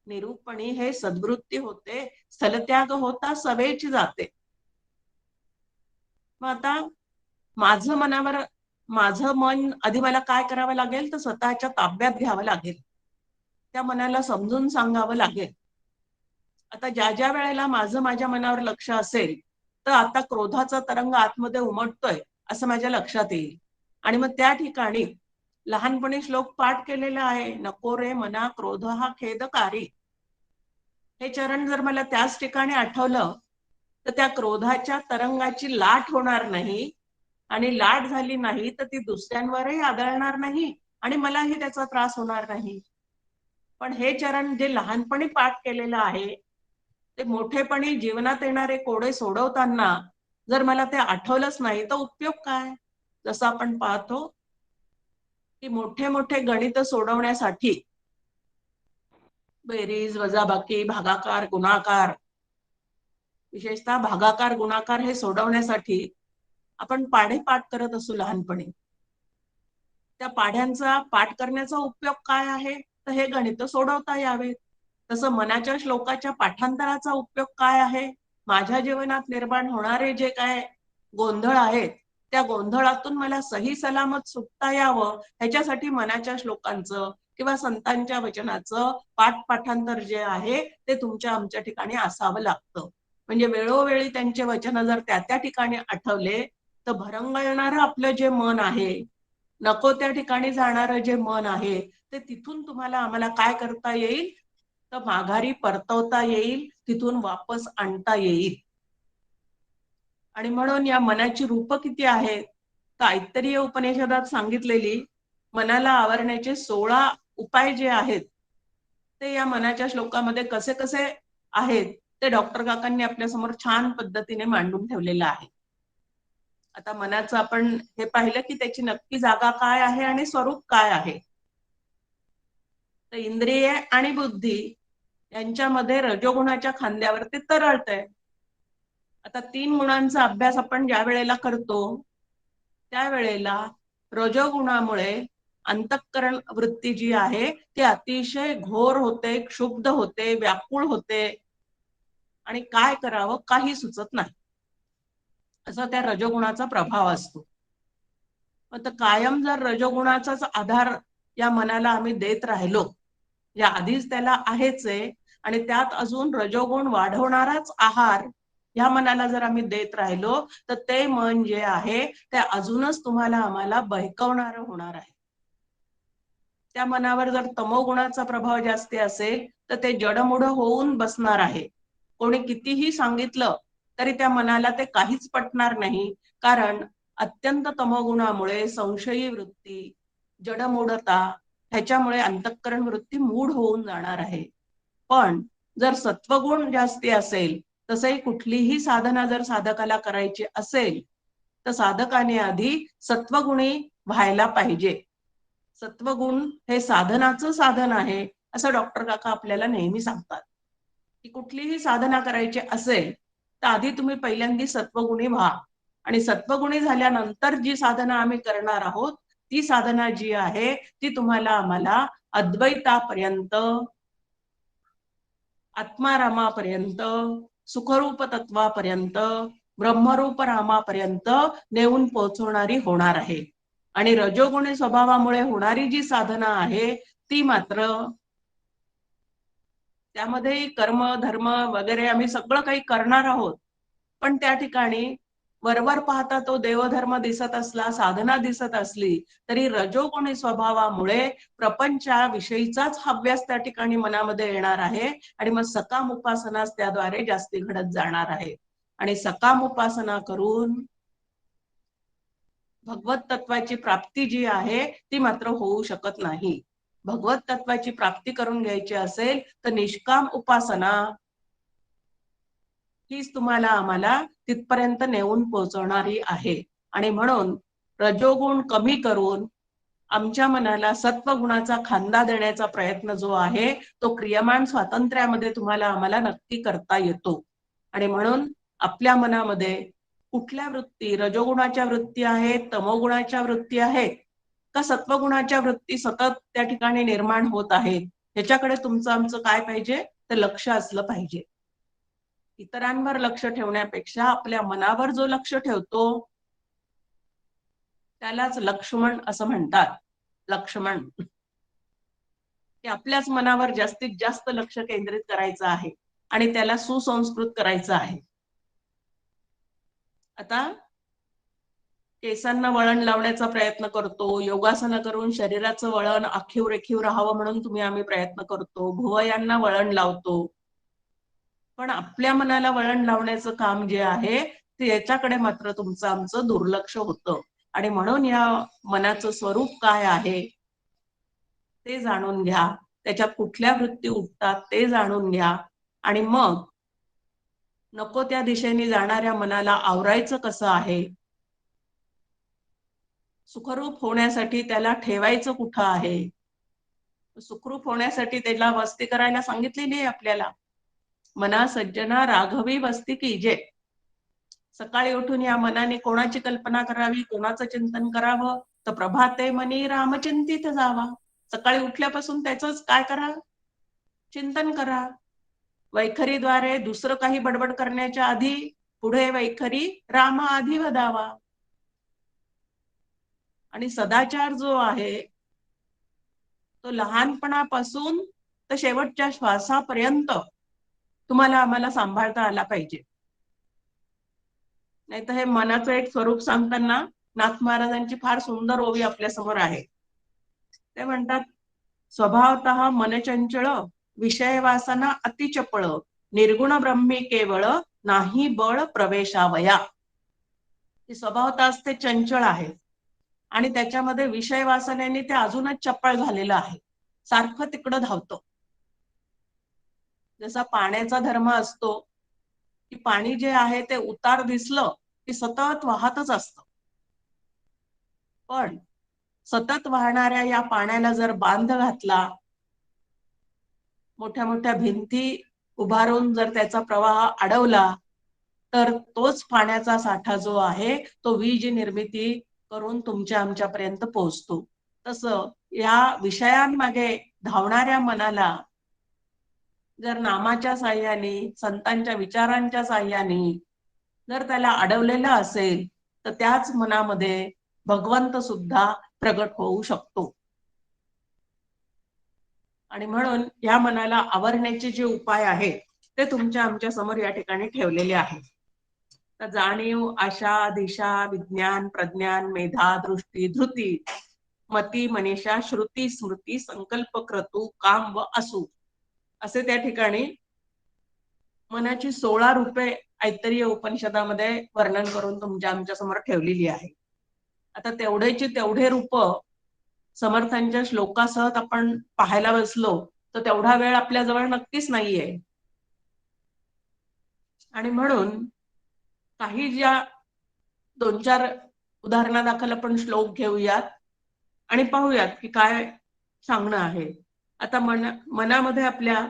निरूपणी हे सद्वृत्ती होते, स्थलत्याग होता सवेची जाते. मग आता माझं मन आधी मला काय करावं लागेल तर स्वतःच्या ताब्यात घ्यावं लागेल. त्या मनाला समजून सांगावं लागेल. आता ज्या ज्या वेळेला माझं माझ्या मनावर लक्ष असेल तर आता क्रोधाचा तरंग आतमध्ये उमटतोय असं माझ्या लक्षात येईल. आणि मग त्या ठिकाणी लहानपणी श्लोक पाठ केलेला आहे, नको रे मना क्रोध हा खेदकारी. हे चरण जर मला त्याच ठिकाणी आठवलं तर त्या क्रोधाच्या तरंगाची लाट होणार नाही. आणि लाट झाली नाही तर ती दुसऱ्यांवरही आदळणार नाही आणि मलाही त्याचा त्रास होणार नाही. पण हे चरण जे लहानपणी पाठ केलेलं आहे ते मोठेपणी जीवनात येणारे कोडे सोडवताना जर मला ते आठवलंच नाही तर उपयोग काय? जसं आपण पाहतो की मोठे मोठे गणित सोडवण्यासाठी बेरीज, वजाबाकी, भागाकार, गुणाकार, विशेषतः भागाकार गुणाकार हे सोडवण्यासाठी आपण पाढे पाठ करत असू लहानपणी. त्या पाढ्यांचा पाठ करण्याचा उपयोग काय आहे? तर हे गणित सोडवता यावेत. तसं मनाच्या श्लोकाच्या पाठांतराचा उपयोग काय आहे? माझ्या जीवनात निर्माण होणारे जे काय गोंधळ आहेत त्या गोंधळातून मला सही सलामत सुटता यावं ह्याच्यासाठी मनाच्या श्लोकांचं किंवा संतांच्या वचनाचं पाठांतर जे आहे ते तुमच्या आमच्या ठिकाणी असावं लागतं. म्हणजे वेळोवेळी त्यांचे वचन जर त्या ठिकाणी आठवले तर भरंगळणारं आपलं जे मन आहे, नको त्या ठिकाणी जाणारं जे मन आहे ते तिथून तुम्हाला आम्हाला काय करता येईल तर माघारी परतवता येईल, तिथून वापस आणता येईल. आणि म्हणून या मनाची रूप किती आहेत तर ऐतरेय उपनिषदात सांगितलेली मनाला आवरण्याचे 16 उपाय जे आहेत ते या मनाच्या श्लोकामध्ये कसे कसे आहेत ते डॉक्टर काकांनी आपल्या समोर छान पद्धतीने मांडून ठेवलेलं आहे. आता मनाचं आपण हे पाहिलं की त्याची नक्की जागा काय आहे आणि स्वरूप काय आहे. तर इंद्रिय आणि बुद्धी यांच्यामध्ये रजोगुणाच्या खांद्यावर ते तरळतंय. आता 3 गुणांचा अभ्यास आपण ज्या वेळेला करतो त्यावेळेला रजोगुणामुळे अंतःकरण वृत्ती जी आहे ती अतिशय घोर होते, क्षुब्ध होते, व्याकुळ होते आणि काय करावं काही सुचत नाही, असा त्या रजोगुणाचा प्रभाव असतो. तर कायम जर रजोगुणाचाच आधार या मनाला आम्ही देत राहिलो, या आधीच त्याला आहेच आहे आणि त्यात अजून रजोगुण वाढवणाराच आहार या मनाला जर आम्ही देत राहिलो तर ते मन जे आहे ते अजूनच तुम्हाला आम्हाला बहकवणारं होणार आहे. त्या मनावर जर तमोगुणाचा प्रभाव जास्ती असेल तर ते जडमुड होऊन बसणार आहे. कोणी कितीही सांगितलं तरी त्या मनाला ते काहीच पटणार नाही, कारण अत्यंत तमोगुणामुळे संशयी वृत्ती, जडमूढता ह्याच्यामुळे अंतःकरण वृत्ती मूढ होऊन जाणार आहे. पण जर सत्वगुण जास्ती असेल, तसंही कुठलीही साधना जर साधकाला करायची असेल तर साधकाने आधी सत्वगुणी व्हायला पाहिजे. सत्वगुण हे साधनाचं साधन आहे असं डॉक्टर काका आपल्याला नेहमी सांगतात, की कुठलीही साधना करायची असेल तर आधी तुम्ही पहिल्यांदा सत्वगुणी व्हा आणि सत्वगुणी झाल्यानंतर जी साधना आम्ही करणार आहोत ती साधना जी आहे ती तुम्हाला आम्हाला अद्वैतापर्यंत, आत्मारामापर्यंत, सुखरूप तत्वापर्यंत, ब्रह्मरूप रामापर्यंत नेऊन पोहोचवणारी होणार आहे. आणि रजोगुणी स्वभावामुळे होणारी जी साधना आहे ती मात्र त्यामध्ये कर्म धर्म वगैरे आम्ही सगळं काही करणार आहोत, पण त्या ठिकाणी वरवर पाहता तो देवधर्म दिसत असला, साधना दिसत असली तरी रजोगुणी स्वभावामुळे प्रपंचाविषयीचाच हव्यास त्या ठिकाणी मनामध्ये येणार आहे आणि मग सकाम उपासनाच त्याद्वारे जास्ती घडत जाणार आहे. आणि सकाम उपासना करून भगवत तत्वाची प्राप्ती जी आहे ती मात्र होऊ शकत नाही. भगवत तत्वाची प्राप्ती करून घ्यायची असेल तर निष्काम उपासना हीच तुम्हाला आम्हाला तिथपर्यंत नेऊन पोहोचवणारी आहे. आणि म्हणून रजोगुण कमी करून आमच्या मनाला सत्वगुणाचा खांदा देण्याचा प्रयत्न जो आहे तो क्रियमान स्वातंत्र्यामध्ये तुम्हाला आम्हाला नक्की करता येतो. आणि म्हणून आपल्या मनामध्ये कुठल्या वृत्ती, रजोगुणाच्या वृत्ती आहेत, तमोगुणाच्या वृत्ती आहेत का सत्वगुणाच्या वृत्ती सतत त्या ठिकाणी निर्माण होत आहेत, ह्याच्याकडे तुमचं आमचं काय पाहिजे तर लक्ष असलं पाहिजे. इतरांवर लक्ष ठेवण्यापेक्षा आपल्या मनावर जो लक्ष ठेवतो त्यालाच लक्ष्मण असं म्हणतात. लक्ष्मण की आपल्याच मनावर जास्तीत जास्त लक्ष केंद्रित करायचं आहे आणि त्याला सुसंस्कृत करायचं आहे. आता केसांना वळण लावण्याचा प्रयत्न करतो, योगासनं करून शरीराचं वळण आखीव रेखीव राहावं म्हणून आम्ही प्रयत्न करतो, भुवयांना वळण लावतो, पण आपल्या मनाला वळण लावण्याचं काम जे आहे ते याच्याकडे मात्र तुमचं आमचं दुर्लक्ष होतं. आणि म्हणून या मनाचं स्वरूप काय आहे ते जाणून घ्या, त्याच्यात कुठल्या वृत्ती उठतात ते जाणून घ्या आणि मग नको त्या दिशेने जाणाऱ्या मनाला आवरायचं कसं आहे, सुखरूप होण्यासाठी त्याला ठेवायचं कुठं आहे. सुखरूप होण्यासाठी त्याला वस्ती करायला सांगितलेली आहे आपल्याला. मना सज्जना राघवी वस्ती कीजे. सकाळी उठून या मनाने कोणाची कल्पना करावी, कोणाचं चिंतन करावं तर प्रभाते मनी रामचिंतित जावा. सकाळी उठल्यापासून त्याच काय करा, चिंतन करा. वैखरीद्वारे दुसरं काही बडबड करण्याच्या आधी पुढे वैखरी राम आधी वदावा. आणि सदाचार जो आहे तो लहानपणापासून तर शेवटच्या श्वासापर्यंत तुम्हाला आम्हाला सांभाळता आला पाहिजे. नाही तर हे मनाचं एक स्वरूप सांगताना नाथ महाराजांची फार सुंदर ओवी आपल्या समोर आहे. ते म्हणतात, स्वभावतः मनचंचळ विषय वासना अतिचपळ निर्गुण ब्रह्मी केवळ नाही बळ प्रवेशावया. स्वभावतः ते चंचळ आहे आणि त्याच्यामध्ये विषय वासनेने ते अजूनच चपळ झालेलं आहे, सारखं तिकडं धावतो. जसा पाण्याचा धर्म असतो की पाणी जे आहे ते उतार दिसलं की सतत वाहतच असतं, पण सतत वाहणाऱ्या या पाण्याला जर बांध घातला मोठ्या मोठ्या भिंती उभारून जर त्याचा प्रवाह अडवला तर तोच पाण्याचा साठा जो आहे तो वीज निर्मिती करून तुमच्या आमच्यापर्यंत पोहोचतो. तसं या विषयांमागे धावणाऱ्या मनाला जर नामाच्या साह्याने, संतांच्या विचारांच्या साह्याने जर त्याला अडवलेलं असेल तर त्याच मनामध्ये भगवंत सुद्धा प्रगट होऊ शकतो. आणि म्हणून या मनाला आवरण्याचे जे उपाय आहेत ते तुमच्या आमच्या समोर या ठिकाणी ठेवलेले आहेत. तर जाणीव, आशा, दिशा, विज्ञान, प्रज्ञान, मेधा, दृष्टी, धृती, मती, मनीषा, श्रुती, स्मृती, संकल्प, क्रतू, काम व असू असे त्या ठिकाणी मनाची 16 रूपे ऐतरीय उपनिषदामध्ये वर्णन करून तुमच्या आमच्या समोर ठेवलेली आहे. आता तेवढेची तेवढे रूप समर्थांच्या श्लोकासह आपण पाहायला बसलो तर तेवढा वेळ आपल्या जवळ नक्कीच नाहीये. आणि म्हणून काही ज्या 2-4 उदाहरणादाखल आपण श्लोक घेऊयात आणि पाहूयात की काय सांगणं आहे. आता मनामध्ये आपल्या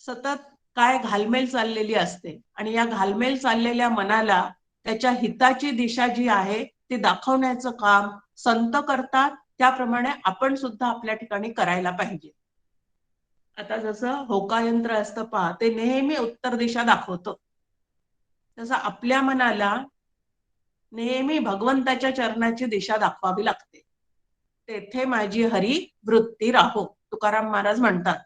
सतत काय घालमेल चाललेली असते आणि या घालमेल चाललेल्या मनाला त्याच्या हिताची दिशा जी आहे ती दाखवण्याचं काम संत करतात. त्याप्रमाणे आपण सुद्धा आपल्या ठिकाणी करायला पाहिजे. आता जसं होकायंत्र असतं पहा, ते नेहमी उत्तर दिशा दाखवतं. तसं आपल्या मनाला नेहमी भगवंताच्या चरणाची दिशा दाखवावी लागते. तेथे माझी हरी वृत्ती राहो, तुकाराम महाराज म्हणतात.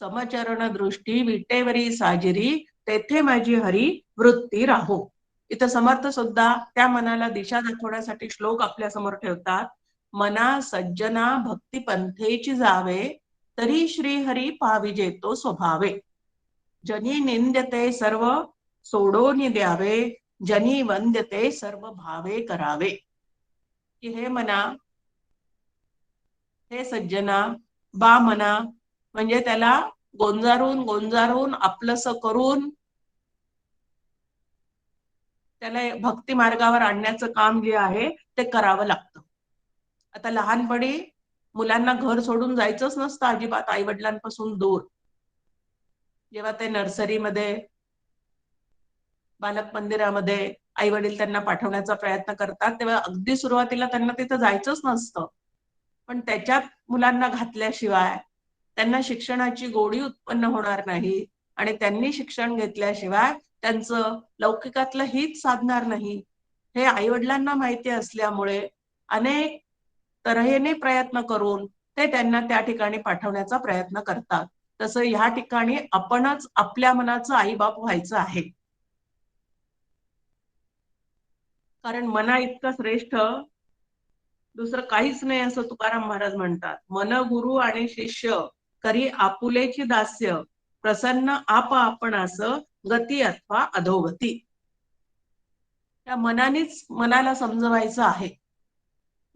समचरण दृष्टी विटेवरी साजिरी, तेथे माझी हरी वृत्ती राहो. इथं समर्थ सुद्धा त्या मनाला दिशा दाखवण्यासाठी श्लोक आपल्या समोर ठेवतात. मना सज्जना भक्ती पंथेची जावे, तरी श्री हरी पाविजे तो स्वभावे. जनी निंद्यते सर्व सोडोनी द्यावे, जनी वंद्यते सर्व भावे करावे. की हे मना, हे सज्जना, बा मना, म्हणजे त्याला गोंजारून गोंजारून आपलंसं करून त्याला भक्ती मार्गावर आणण्याचं काम जे आहे ते करावं लागतं. आता लहानपणी मुलांना घर सोडून जायचंच नसतं अजिबात, आई वडिलांपासून दूर. जेव्हा ते नर्सरीमध्ये, बालक मंदिरामध्ये आई वडील त्यांना पाठवण्याचा प्रयत्न करतात तेव्हा अगदी सुरुवातीला त्यांना तिथं जायचंच नसतं. पण त्याच्यात मुलांना घातल्याशिवाय त्यांना शिक्षणाची गोडी उत्पन्न होणार नाही आणि त्यांनी शिक्षण घेतल्याशिवाय त्यांचं लौकिकातलं हित साधणार नाही. हे आई वडिलांना माहिती असल्यामुळे अनेक तऱ्हेने प्रयत्न करून ते त्यांना त्या ठिकाणी पाठवण्याचा प्रयत्न करतात. तसं ह्या ठिकाणी आपणच आपल्या मनाचं आईबाप व्हायचं आहे. कारण मना इतकं श्रेष्ठ दुसरं काहीच नाही असं तुकाराम महाराज म्हणतात. मन गुरु आणि शिष्य करी आपुलेची दास्य, प्रसन्न आप आपणास गती अथवा अधोगती. त्या मनानेच मनाला समजवायचं आहे.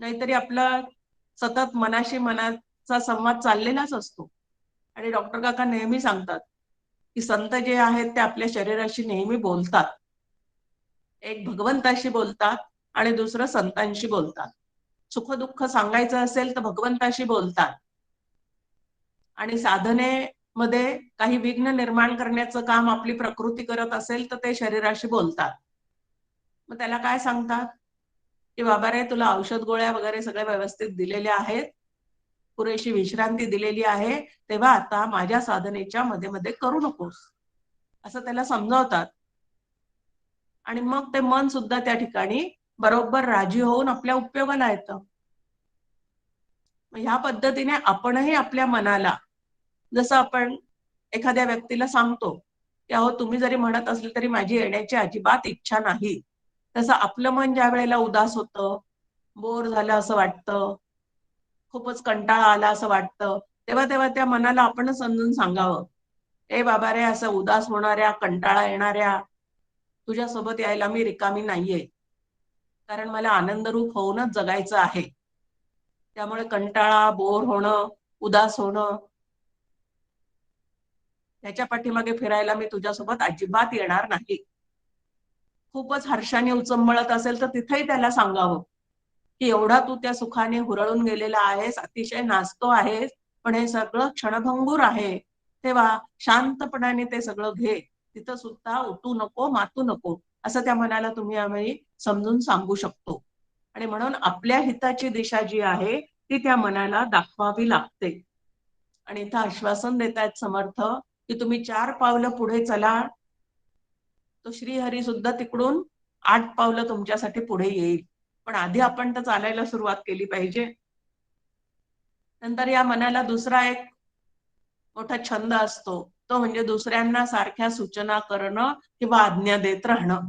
नाहीतरी आपला सतत मनाचा संवाद चाललेलाच असतो. आणि डॉक्टर काका नेहमी सांगतात की संत जे आहेत ते आपल्या शरीराशी नेहमी बोलतात. एक भगवंताशी बोलतात आणि दुसरं संतांशी बोलतात. सुख दुःख सांगायचं असेल तर भगवंताशी बोलतात आणि साधनेमध्ये काही विघ्न निर्माण करण्याचं काम आपली प्रकृती करत असेल तर ते शरीराशी बोलतात. मग त्याला काय सांगतात की बाबा रे, तुला औषध गोळ्या वगैरे सगळ्या व्यवस्थित दिलेल्या आहेत, पुरेशी विश्रांती दिलेली आहे, तेव्हा आता माझ्या साधनेच्या मध्ये मध्ये करू नकोस असं त्याला समजावतात. आणि मग ते मन सुद्धा त्या ठिकाणी बरोबर राजी होऊन आपल्या उपयोगाला येतं. ह्या पद्धतीने आपणही आपल्या मनाला, जसं आपण एखाद्या व्यक्तीला सांगतो की अहो तुम्ही जरी म्हणत असले तरी माझी येण्याची अजिबात इच्छा नाही, तसं आपलं मन ज्या वेळेला उदास होतं, बोर झालं असं वाटतं, खूपच कंटाळा आला असं वाटतं, तेव्हा तेव्हा त्या मनाला आपणच समजून सांगावं, ए बाबा रे, असं उदास होणाऱ्या, कंटाळा येणाऱ्या तुझ्यासोबत यायला मी रिकामी नाहीये. कारण मला आनंदरूप होऊनच जगायचं आहे. त्यामुळे कंटाळा, बोर होणं, उदास होणं त्याच्या पाठीमागे फिरायला मी तुझ्यासोबत अजिबात येणार नाही. खूपच हर्षाने उचंबळत असेल तर तिथेही त्याला सांगावं की एवढा तू त्या सुखाने हुरळून गेलेला आहेस, अतिशय नाचतो आहेस, पण हे सगळं क्षणभंगूर आहे. तेव्हा शांतपणाने ते सगळं घे. तिथं सुद्धा उठू नको, मातू नको, असं त्या मनाला तुम्ही आम्ही समजून सांगू शकतो. आणि म्हणून आपल्या हिताची दिशा जी आहे ती त्या मनाला दाखवावी लागते. आणि इथं आश्वासन देत आहेत समर्थ की तुम्ही 4 पावलं पुढे चला, तो श्रीहरी सुद्धा तिकडून 8 पावलं तुमच्यासाठी पुढे येईल. पण आधी आपण तर चालायला सुरुवात केली पाहिजे. नंतर या मनाला दुसरा एक मोठा छंद असतो, तो म्हणजे दुसऱ्यांना सारख्या सूचना करणं किंवा आज्ञा देत राहणं.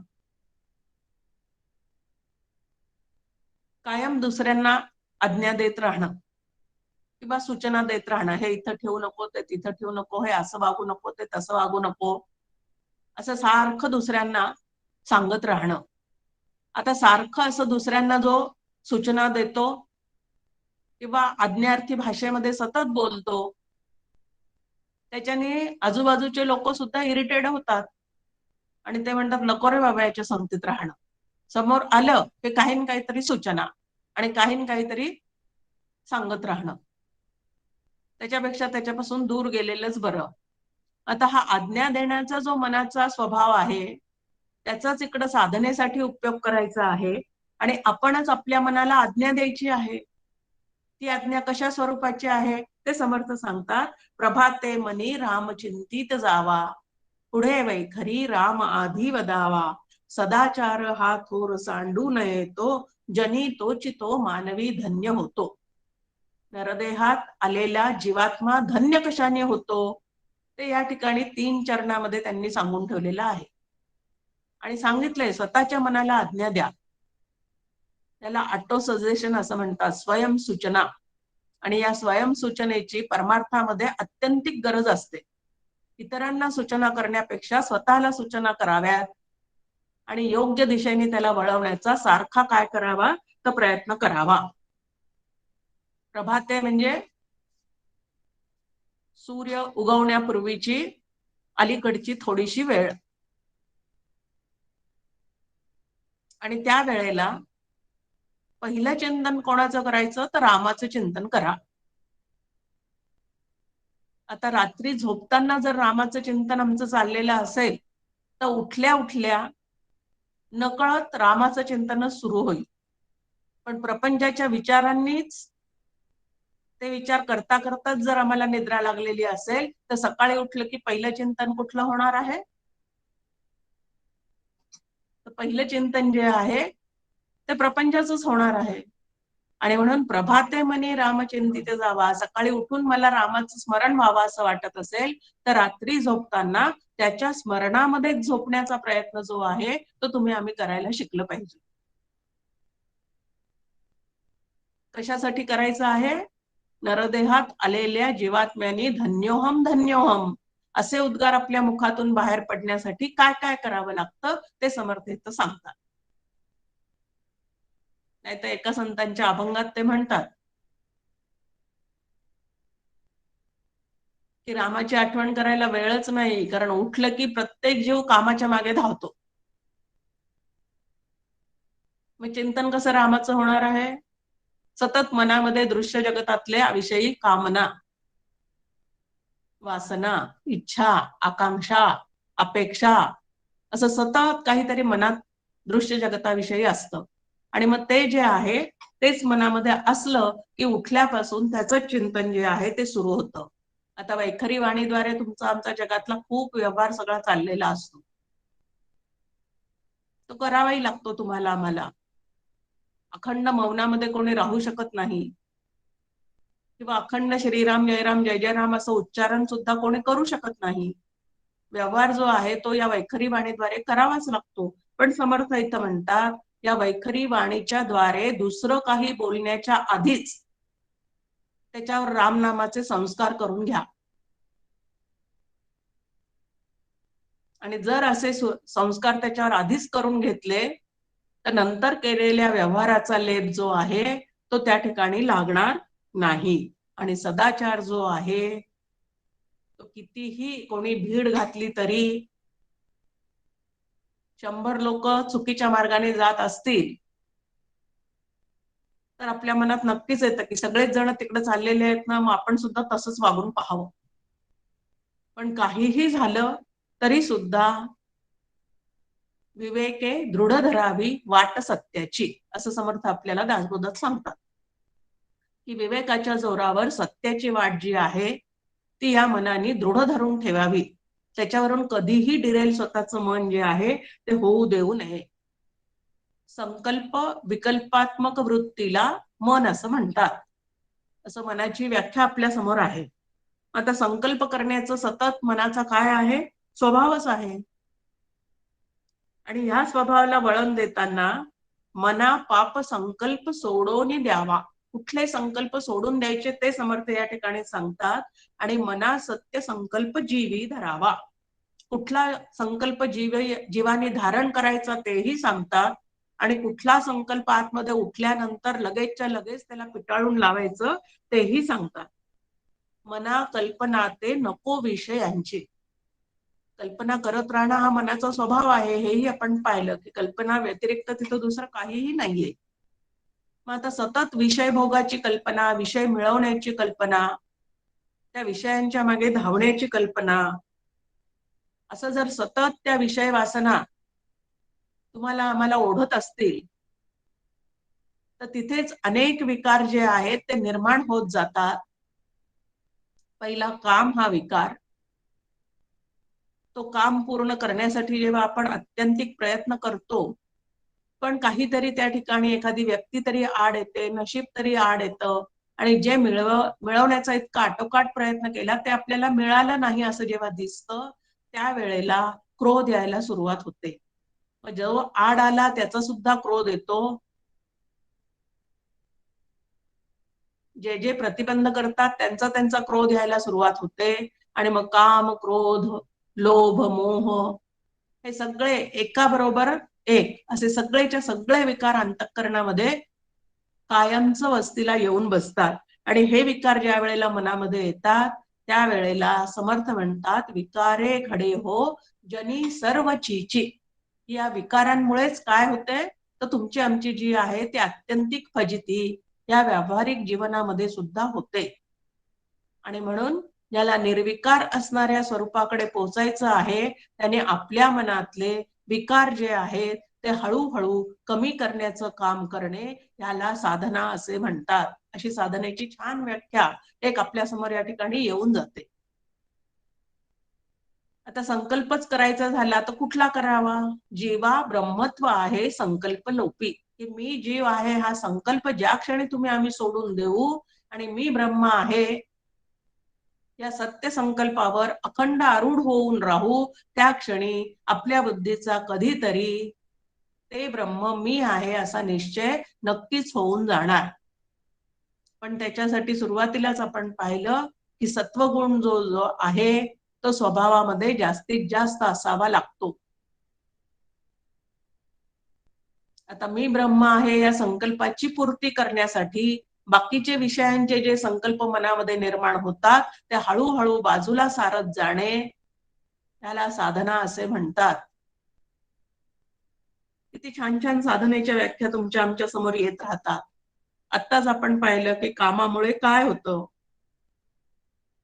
कायम दुसऱ्यांना आज्ञा देत राहणं किंवा सूचना देत राहणं. हे इथं ठेवू नको, ते तिथं ठेवू नको, हे असं वागू नको, ते तसं वागू नको, असं सारखं दुसऱ्यांना सांगत राहणं. आता सारखं असं दुसऱ्यांना जो सूचना देतो किंवा आज्ञार्थी भाषेमध्ये सतत बोलतो, त्याच्याने आजूबाजूचे लोक सुद्धा इरिटेट होतात आणि ते म्हणतात नको रे बाबा याच्या संगतीत राहणं. समोर आलं की काही न काहीतरी सूचना आणि काही न काहीतरी सांगत राहणं. त्याच्यापेक्षा त्याच्यापासून दूर गेलेलंच बरं. आता हा आज्ञा देण्याचा जो मनाचा स्वभाव आहे, त्याचाच इकडं साधनेसाठी उपयोग करायचा आहे आणि आपणच आपल्या मनाला आज्ञा द्यायची आहे. ती आज्ञा कशा स्वरूपाची आहे ते समर्थ सांगतात. प्रभाते मनी राम चिंतित जावा, पुढे वैखरी राम आधी वदावा, सदाचार हा थोर सांडू नये तो, जनी तोची तो मानवी धन्य होतो. नरदेहात आलेला जीवात्मा धन्य कशाने होतो ते या ठिकाणी 3 चरणामध्ये त्यांनी सांगून ठेवलेलं आहे. आणि सांगितलंय स्वतःच्या मनाला आज्ञा द्या. त्याला ऑटो सजेशन असं म्हणतात, स्वयंसूचना. आणि या स्वयंसूचनेची परमार्थामध्ये अत्यंतिक गरज असते. इतरांना सूचना करण्यापेक्षा स्वतःला सूचना कराव्यात आणि योग्य दिशेने त्याला वळवण्याचा सारखा काय करावा तर प्रयत्न करावा. प्रभाते म्हणजे सूर्य उगवण्यापूर्वीची अलीकडची थोडीशी वेळ. आणि त्या वेळेला पहिलं चिंतन कोणाचं करायचं तर रामाचं चिंतन करा. आता रात्री झोपताना जर रामाचं चिंतन आमचं चाललेलं असेल तर उठल्या उठल्या नकळत रामाचं चिंतनच सुरू होईल. पण प्रपंचाच्या विचारांनीच ते विचार करता करताच जर आम्हाला निद्रा लागलेली असेल तर सकाळी उठलं की पहिलं चिंतन कुठलं होणार आहे? तर पहिलं चिंतन जे आहे ते प्रपंचाचंच होणार आहे. आणि म्हणून प्रभाते मनी रामचिंतित जावा, सकाळी उठून मला रामाचं स्मरण व्हावं असं वाटत असेल तर रात्री झोपताना त्याच्या स्मरणामध्येच झोपण्याचा प्रयत्न जो आहे तो तुम्ही आम्ही करायला शिकलं पाहिजे. कशासाठी करायचं आहे? नरदेहात आलेल्या जीवात्म्यानी धन्योहम धन्योहम असे उद्गार आपल्या मुखातून बाहेर पडण्यासाठी काय काय करावं लागतं ते समर्थ इथं सांगतात. नाहीतर एका संतांच्या अभंगात ते म्हणतात की रामाची आठवण करायला वेळच नाही, कारण उठलं की प्रत्येक जीव कामाच्या मागे धावतो. मग चिंतन कसं रामाचं होणार आहे? सतत मनामध्ये दृश्य जगतातल्या विषयी कामना, वासना, इच्छा, आकांक्षा, अपेक्षा असं सतत काहीतरी मनात दृश्य जगताविषयी असतं. आणि मग ते जे आहे तेच मनामध्ये असलं की उठल्यापासून त्याचं चिंतन जे आहे ते सुरू होतं. आता वैखरी वाणीद्वारे तुमचा आमचा जगातला खूप व्यवहार सगळा चाललेला असतो. तो करावाही लागतो तुम्हाला आम्हाला. अखंड मौनामध्ये कोणी राहू शकत नाही किंवा अखंड श्रीराम जयराम जय जय राम असं उच्चारण सुद्धा कोणी करू शकत नाही. व्यवहार जो आहे तो या वैखरी वाणीद्वारे करावाच लागतो. पण समर्थ इथं म्हणतात या वैखरी वाणीच्या द्वारे दुसरं काही बोलण्याच्या आधीच त्याच्यावर रामनामाचे संस्कार करून घ्या. आणि जर असे संस्कार त्याच्यावर आधीच करून घेतले तर नंतर केलेल्या व्यवहाराचा लेप जो आहे तो त्या ठिकाणी लागणार नाही. आणि सदाचार जो आहे तो कितीही कोणी भीड घातली तरी 100 लोक चुकीच्या मार्गाने जात असतील तर आपल्या मनात नक्कीच येतं की सगळेच जण तिकडे चाललेले आहेत ना, मग आपण सुद्धा तसंच वागून पाहावं. पण काहीही झालं तरी सुद्धा विवेके दृढ धरावी वाट सत्याची, असं समर्थ आपल्याला दासबोधात सांगतात की विवेकाच्या जोरावर सत्याची वाट जी आहे ती या मनाने दृढ धरून ठेवावी. त्याच्यावरून कधीही डिरेल स्वतःचं मन जे आहे ते होऊ देऊ नये. संकल्प विकल्पात्मक वृत्तीला मन असं म्हणतात. असं मनाची व्याख्या आपल्या समोर आहे. आता संकल्प करण्याचं सतत मनाचा काय आहे? स्वभावच आहे. आणि ह्या स्वभावाला वळण देताना मना पाप संकल्प सोडून द्यावा. कुठले संकल्प सोडून द्यायचे ते समर्थ या ठिकाणी सांगतात. आणि मना सत्य संकल्प जीवी धरावा. कुठला संकल्प जीवाने धारण करायचा तेही सांगतात. आणि कुठला संकल्प आतमध्ये उठल्यानंतर लगेचच्या लगेच त्याला पिटाळून लावायचं तेही सांगतात. मना कल्पना ते नको विषयांची. कल्पना करत राहणं हा मनाचा स्वभाव आहे, हेही आपण पाहिलं की कल्पना व्यतिरिक्त तिथं दुसरं काहीही नाहीये. मग आता सतत विषय भोगाची कल्पना, विषय मिळवण्याची कल्पना, त्या विषयांच्या मागे धावण्याची कल्पना, असं जर सतत त्या विषय वासना तुम्हाला आम्हाला ओढत असतील तर तिथेच अनेक विकार जे आहेत ते निर्माण होत जातात. पहिला काम हा विकार. तो काम पूर्ण करण्यासाठी जेव्हा आपण अत्यंतिक प्रयत्न करतो पण काहीतरी त्या ठिकाणी एखादी व्यक्ती तरी आड येते, नशीब तरी आड येतं आणि जे मिळवण्याचा इतका आटोकाट प्रयत्न केला ते आपल्याला मिळालं नाही असं जेव्हा दिसतं त्यावेळेला क्रोध यायला सुरुवात होते. मग जो आड आला त्याचा सुद्धा क्रोध येतो. जे जे प्रतिबंध करतात त्यांचा त्यांचा क्रोध यायला सुरुवात होते. आणि मग काम, क्रोध, लोभ, मोह हे सगळे एका बरोबर एक असे सगळेच्या सगळे विकार अंतःकरणामध्ये कायमचं वस्तीला येऊन बसतात. आणि हे विकार ज्या वेळेला मनामध्ये येतात त्यावेळेला समर्थ म्हणतात विकारे घडे हो जनी सर्व चीची. या विकारांमुळेच काय होते तर तुमची आमची जी आहे ती अत्यंतिक फजिती या व्यावहारिक जीवनामध्ये सुद्धा होते. आणि म्हणून ज्याला निर्विकार असणाऱ्या स्वरूपाकडे पोचायचं आहे त्याने आपल्या मनातले विकार जे आहेत ते हळूहळू कमी करण्याचं काम करणे याला साधना असे म्हणतात. अशी साधनेची छान व्याख्या एक आपल्या समोर या ठिकाणी येऊन जाते. आता संकल्पच करायचा झाला तर कुठला करावा? जीवा ब्रह्मत्व आहे संकल्प लोपी. की मी जीव आहे हा संकल्प ज्या क्षणी तुम्ही आम्ही सोडून देऊ आणि मी ब्रह्म आहे या सत्य संकल्पावर अखंड आरूढ होऊन राहू त्या क्षणी आपल्या बुद्धीचा कधीतरी ते ब्रह्म मी आहे असा निश्चय नक्कीच होऊन जाणार. पण त्याच्यासाठी सुरुवातीलाच आपण पाहिलं की सत्वगुण जो जो आहे तो स्वभावामध्ये जास्तीत जास्त असावा लागतो. आता मी ब्रह्म आहे या संकल्पाची पूर्ती करण्यासाठी बाकीचे विषयांचे जे संकल्प मनामध्ये निर्माण होतात ते हळूहळू बाजूला सारत जाणे त्याला साधना असे म्हणतात. किती छान छान साधनेच्या व्याख्या तुमच्या आमच्या समोर येत राहतात. आत्ताच आपण पाहिलं की कामामुळे काय होतं.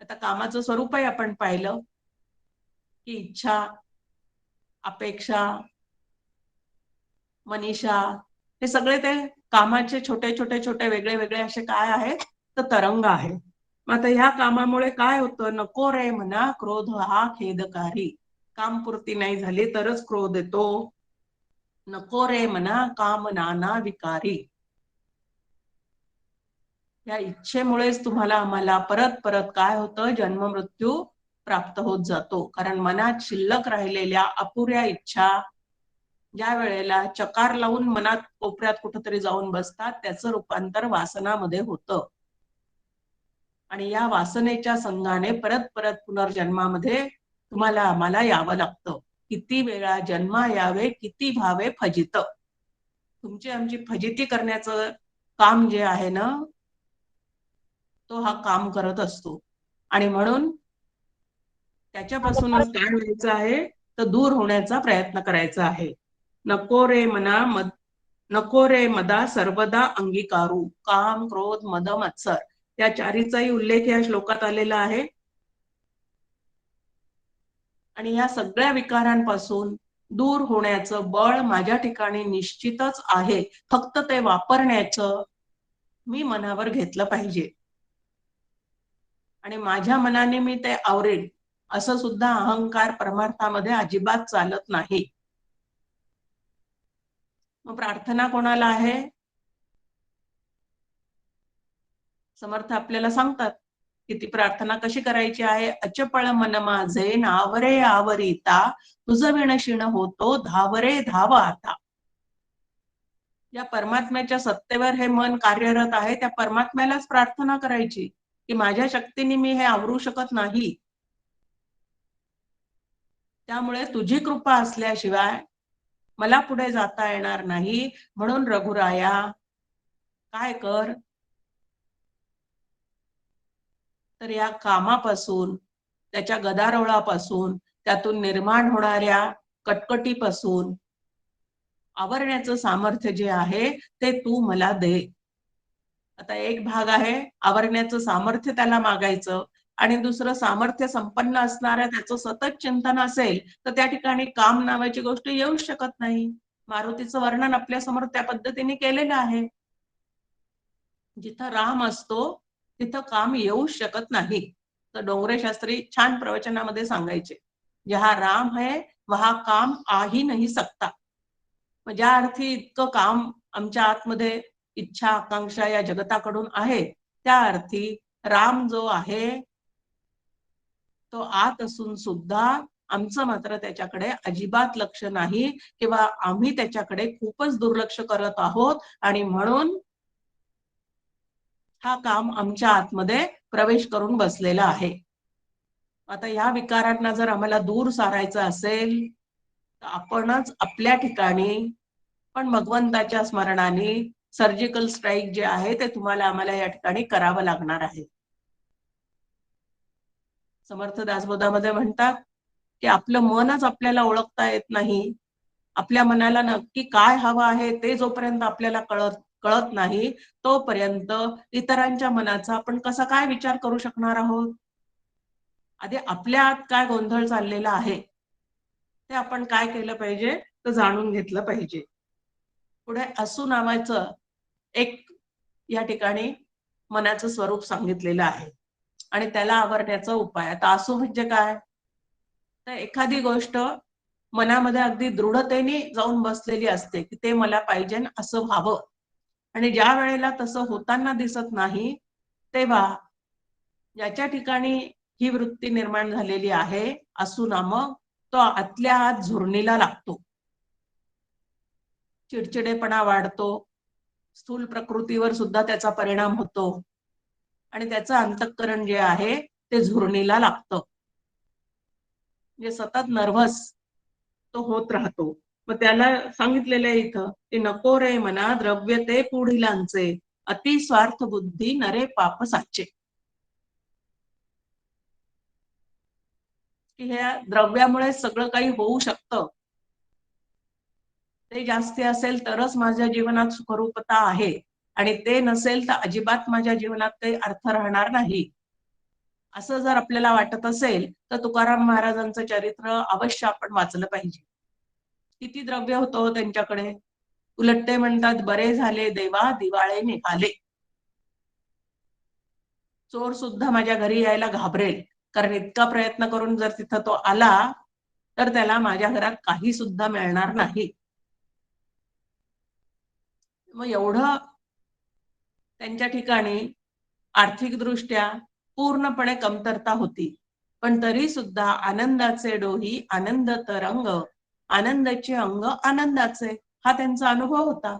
आता कामाचं स्वरूपही आपण पाहिलं की इच्छा, अपेक्षा, मनीषा हे सगळे ते कामाचे छोटे छोटे छोटे वेगळे वेगळे असे काय आहेत तर तरंग आहेत. मग आता ह्या कामामुळे काय होतं नको रे म्हणा क्रोध हा खेदकारी. कामपूर्ती नाही झाली तरच क्रोध येतो. नको रे म्हणा काम नाना विकारी. या इच्छेमुळेच तुम्हाला आम्हाला परत परत काय होतं जन्म मृत्यू प्राप्त होत जातो. कारण मनात शिल्लक राहिलेल्या अपुऱ्या इच्छा ज्या वेळेला चकार लावून मनात कोपऱ्यात कुठेतरी जाऊन बसतात त्याचं रूपांतर वासनामध्ये होतं. आणि या वासनेच्या संघाने परत परत पुनर्जन्मामध्ये तुम्हाला आम्हाला यावं लागतं. किती वेळा जन्मा यावे किती भावे फजित. तुमची आमची फजिती करण्याचं काम जे आहे ना तो हा काम करत असतो. आणि म्हणून त्याच्यापासूनच काय व्हायचं आहे तर दूर होण्याचा प्रयत्न करायचा आहे. नको रे मना नको रे मदा सर्वदा अंगीकारू, काम क्रोध मद मत्सर, या चारीचाही उल्लेख या श्लोकात आलेला आहे. आणि या सगळ्या विकारांपासून दूर होण्याचं बळ माझ्या ठिकाणी निश्चितच आहे, फक्त ते वापरण्याचं मी मनावर घेतलं पाहिजे आणि माझ्या मनाने मी ते आवरेल असं सुद्धा अहंकार परमार्थामध्ये अजिबात चालत नाही. मग प्रार्थना कोणाला आहे? समर्थ आपल्याला सांगतात की ती प्रार्थना कशी करायची आहे. अचपळ मन माझे नावरे आवरिता, तुझ विणशिण होतो धावरे धाव आता. या परमात्म्याच्या सत्तेवर हे मन कार्यरत आहे, त्या परमात्म्यालाच प्रार्थना करायची की माझ्या शक्तीने मी हे आवरू शकत नाही, त्यामुळे तुझी कृपा असल्याशिवाय मला पुढे जाता येणार नाही. म्हणून रघुराया काय कर, तर या कामापासून, त्याच्या गदारोळापासून, त्यातून निर्माण होणाऱ्या कटकटीपासून आवरण्याचं सामर्थ्य जे आहे ते तू मला दे. आता एक भाग आहे आवरण्याचं सामर्थ्य त्याला मागायचं, आणि दुसरं सामर्थ्य संपन्न असणाऱ्या त्याचं सतत चिंतन असेल तर त्या ठिकाणी काम नावाची गोष्ट येऊ शकत नाही. मारुतीचं वर्णन आपल्या समोर त्या पद्धतीने केलेलं आहे. जिथं राम असतो तिथं काम येऊ शकत नाही. तर डोंगरे शास्त्री छान प्रवचनामध्ये सांगायचे, जहा राम है वहा काम आ ही नहीं सकता. ज्या अर्थी इतकं काम आमच्या आतमध्ये इच्छा आकांक्षा या जगताकडून आहे, त्या अर्थी राम जो आहे तो आत असून सुद्धा आमचं मात्र त्याच्याकडे अजिबात लक्ष नाही, किंवा आम्ही त्याच्याकडे खूपच दुर्लक्ष करत आहोत, आणि म्हणून हा काम आमच्या आतमध्ये प्रवेश करून बसलेला आहे. आता या विकारांना जर आम्हाला दूर सारायचं असेल तर आपणच आपल्या ठिकाणी पण भगवंताच्या स्मरणाने सर्जिकल स्ट्राईक जे आहे ते तुम्हाला आम्हाला या ठिकाणी करावं लागणार आहे. समर्थ दासबोधामध्ये म्हणतात की आपलं मनच आपल्याला ओळखता येत नाही. आपल्या मनाला नक्की काय हवं आहे ते जोपर्यंत आपल्याला कळत नाही तोपर्यंत इतरांच्या मनाचा आपण कसा काय विचार करू शकणार आहोत. आधी आपल्या आत काय गोंधळ चाललेला आहे ते आपण काय केलं पाहिजे तर जाणून घेतलं पाहिजे. पुढे असू नावाचं एक या ठिकाणी मनाचं स्वरूप सांगितलेलं आहे आणि त्याला आवरण्याचा उपाय. आता असू म्हणजे काय, तर एखादी गोष्ट मनामध्ये अगदी दृढतेने जाऊन बसलेली असते की ते मला पाहिजे असं व्हावं, आणि ज्या वेळेला तसं होताना दिसत नाही तेव्हा ज्याच्या ठिकाणी ही वृत्ती निर्माण झालेली आहे असू नामक, तो आतल्या आत झुरणीला लागतो, चिडचिडेपणा वाढतो, स्थूल प्रकृतीवर सुद्धा त्याचा परिणाम होतो, आणि त्याचं अंतःकरण जे आहे ते झुरणीला लागतं, म्हणजे सतत नर्व्हस तो होत राहतो. मग त्याला सांगितलेलं आहे इथं की नको रे मना द्रव्य ते पुढीलांचे, अति स्वार्थ बुद्धी नरे पाप साचे. की ह्या द्रव्यामुळे सगळं काही होऊ शकतं, ते जास्ती असेल तरच माझ्या जीवनात सुखरूपता आहे, आणि ते नसेल तर अजिबात माझ्या जीवनात काही अर्थ राहणार नाही. असं जर आपल्याला वाटत असेल तर तुकाराम महाराजांचं चरित्र अवश्य आपण वाचलं पाहिजे. किती द्रव्य होतं त्यांच्याकडे, उलट ते म्हणतात बरे झाले देवा दिवाळे निघाले. चोर सुद्धा माझ्या घरी यायला घाबरेल, कारण इतका प्रयत्न करून जर तिथं तो आला तर त्याला माझ्या घरात काही सुद्धा मिळणार नाही. मग एवढं त्यांच्या ठिकाणी आर्थिक दृष्ट्या पूर्णपणे कमतरता होती, पण तरी सुद्धा आनंदाचे डोही आनंद तरंग, आनंदाचे अंग आनंदाचे, हा त्यांचा अनुभव होता.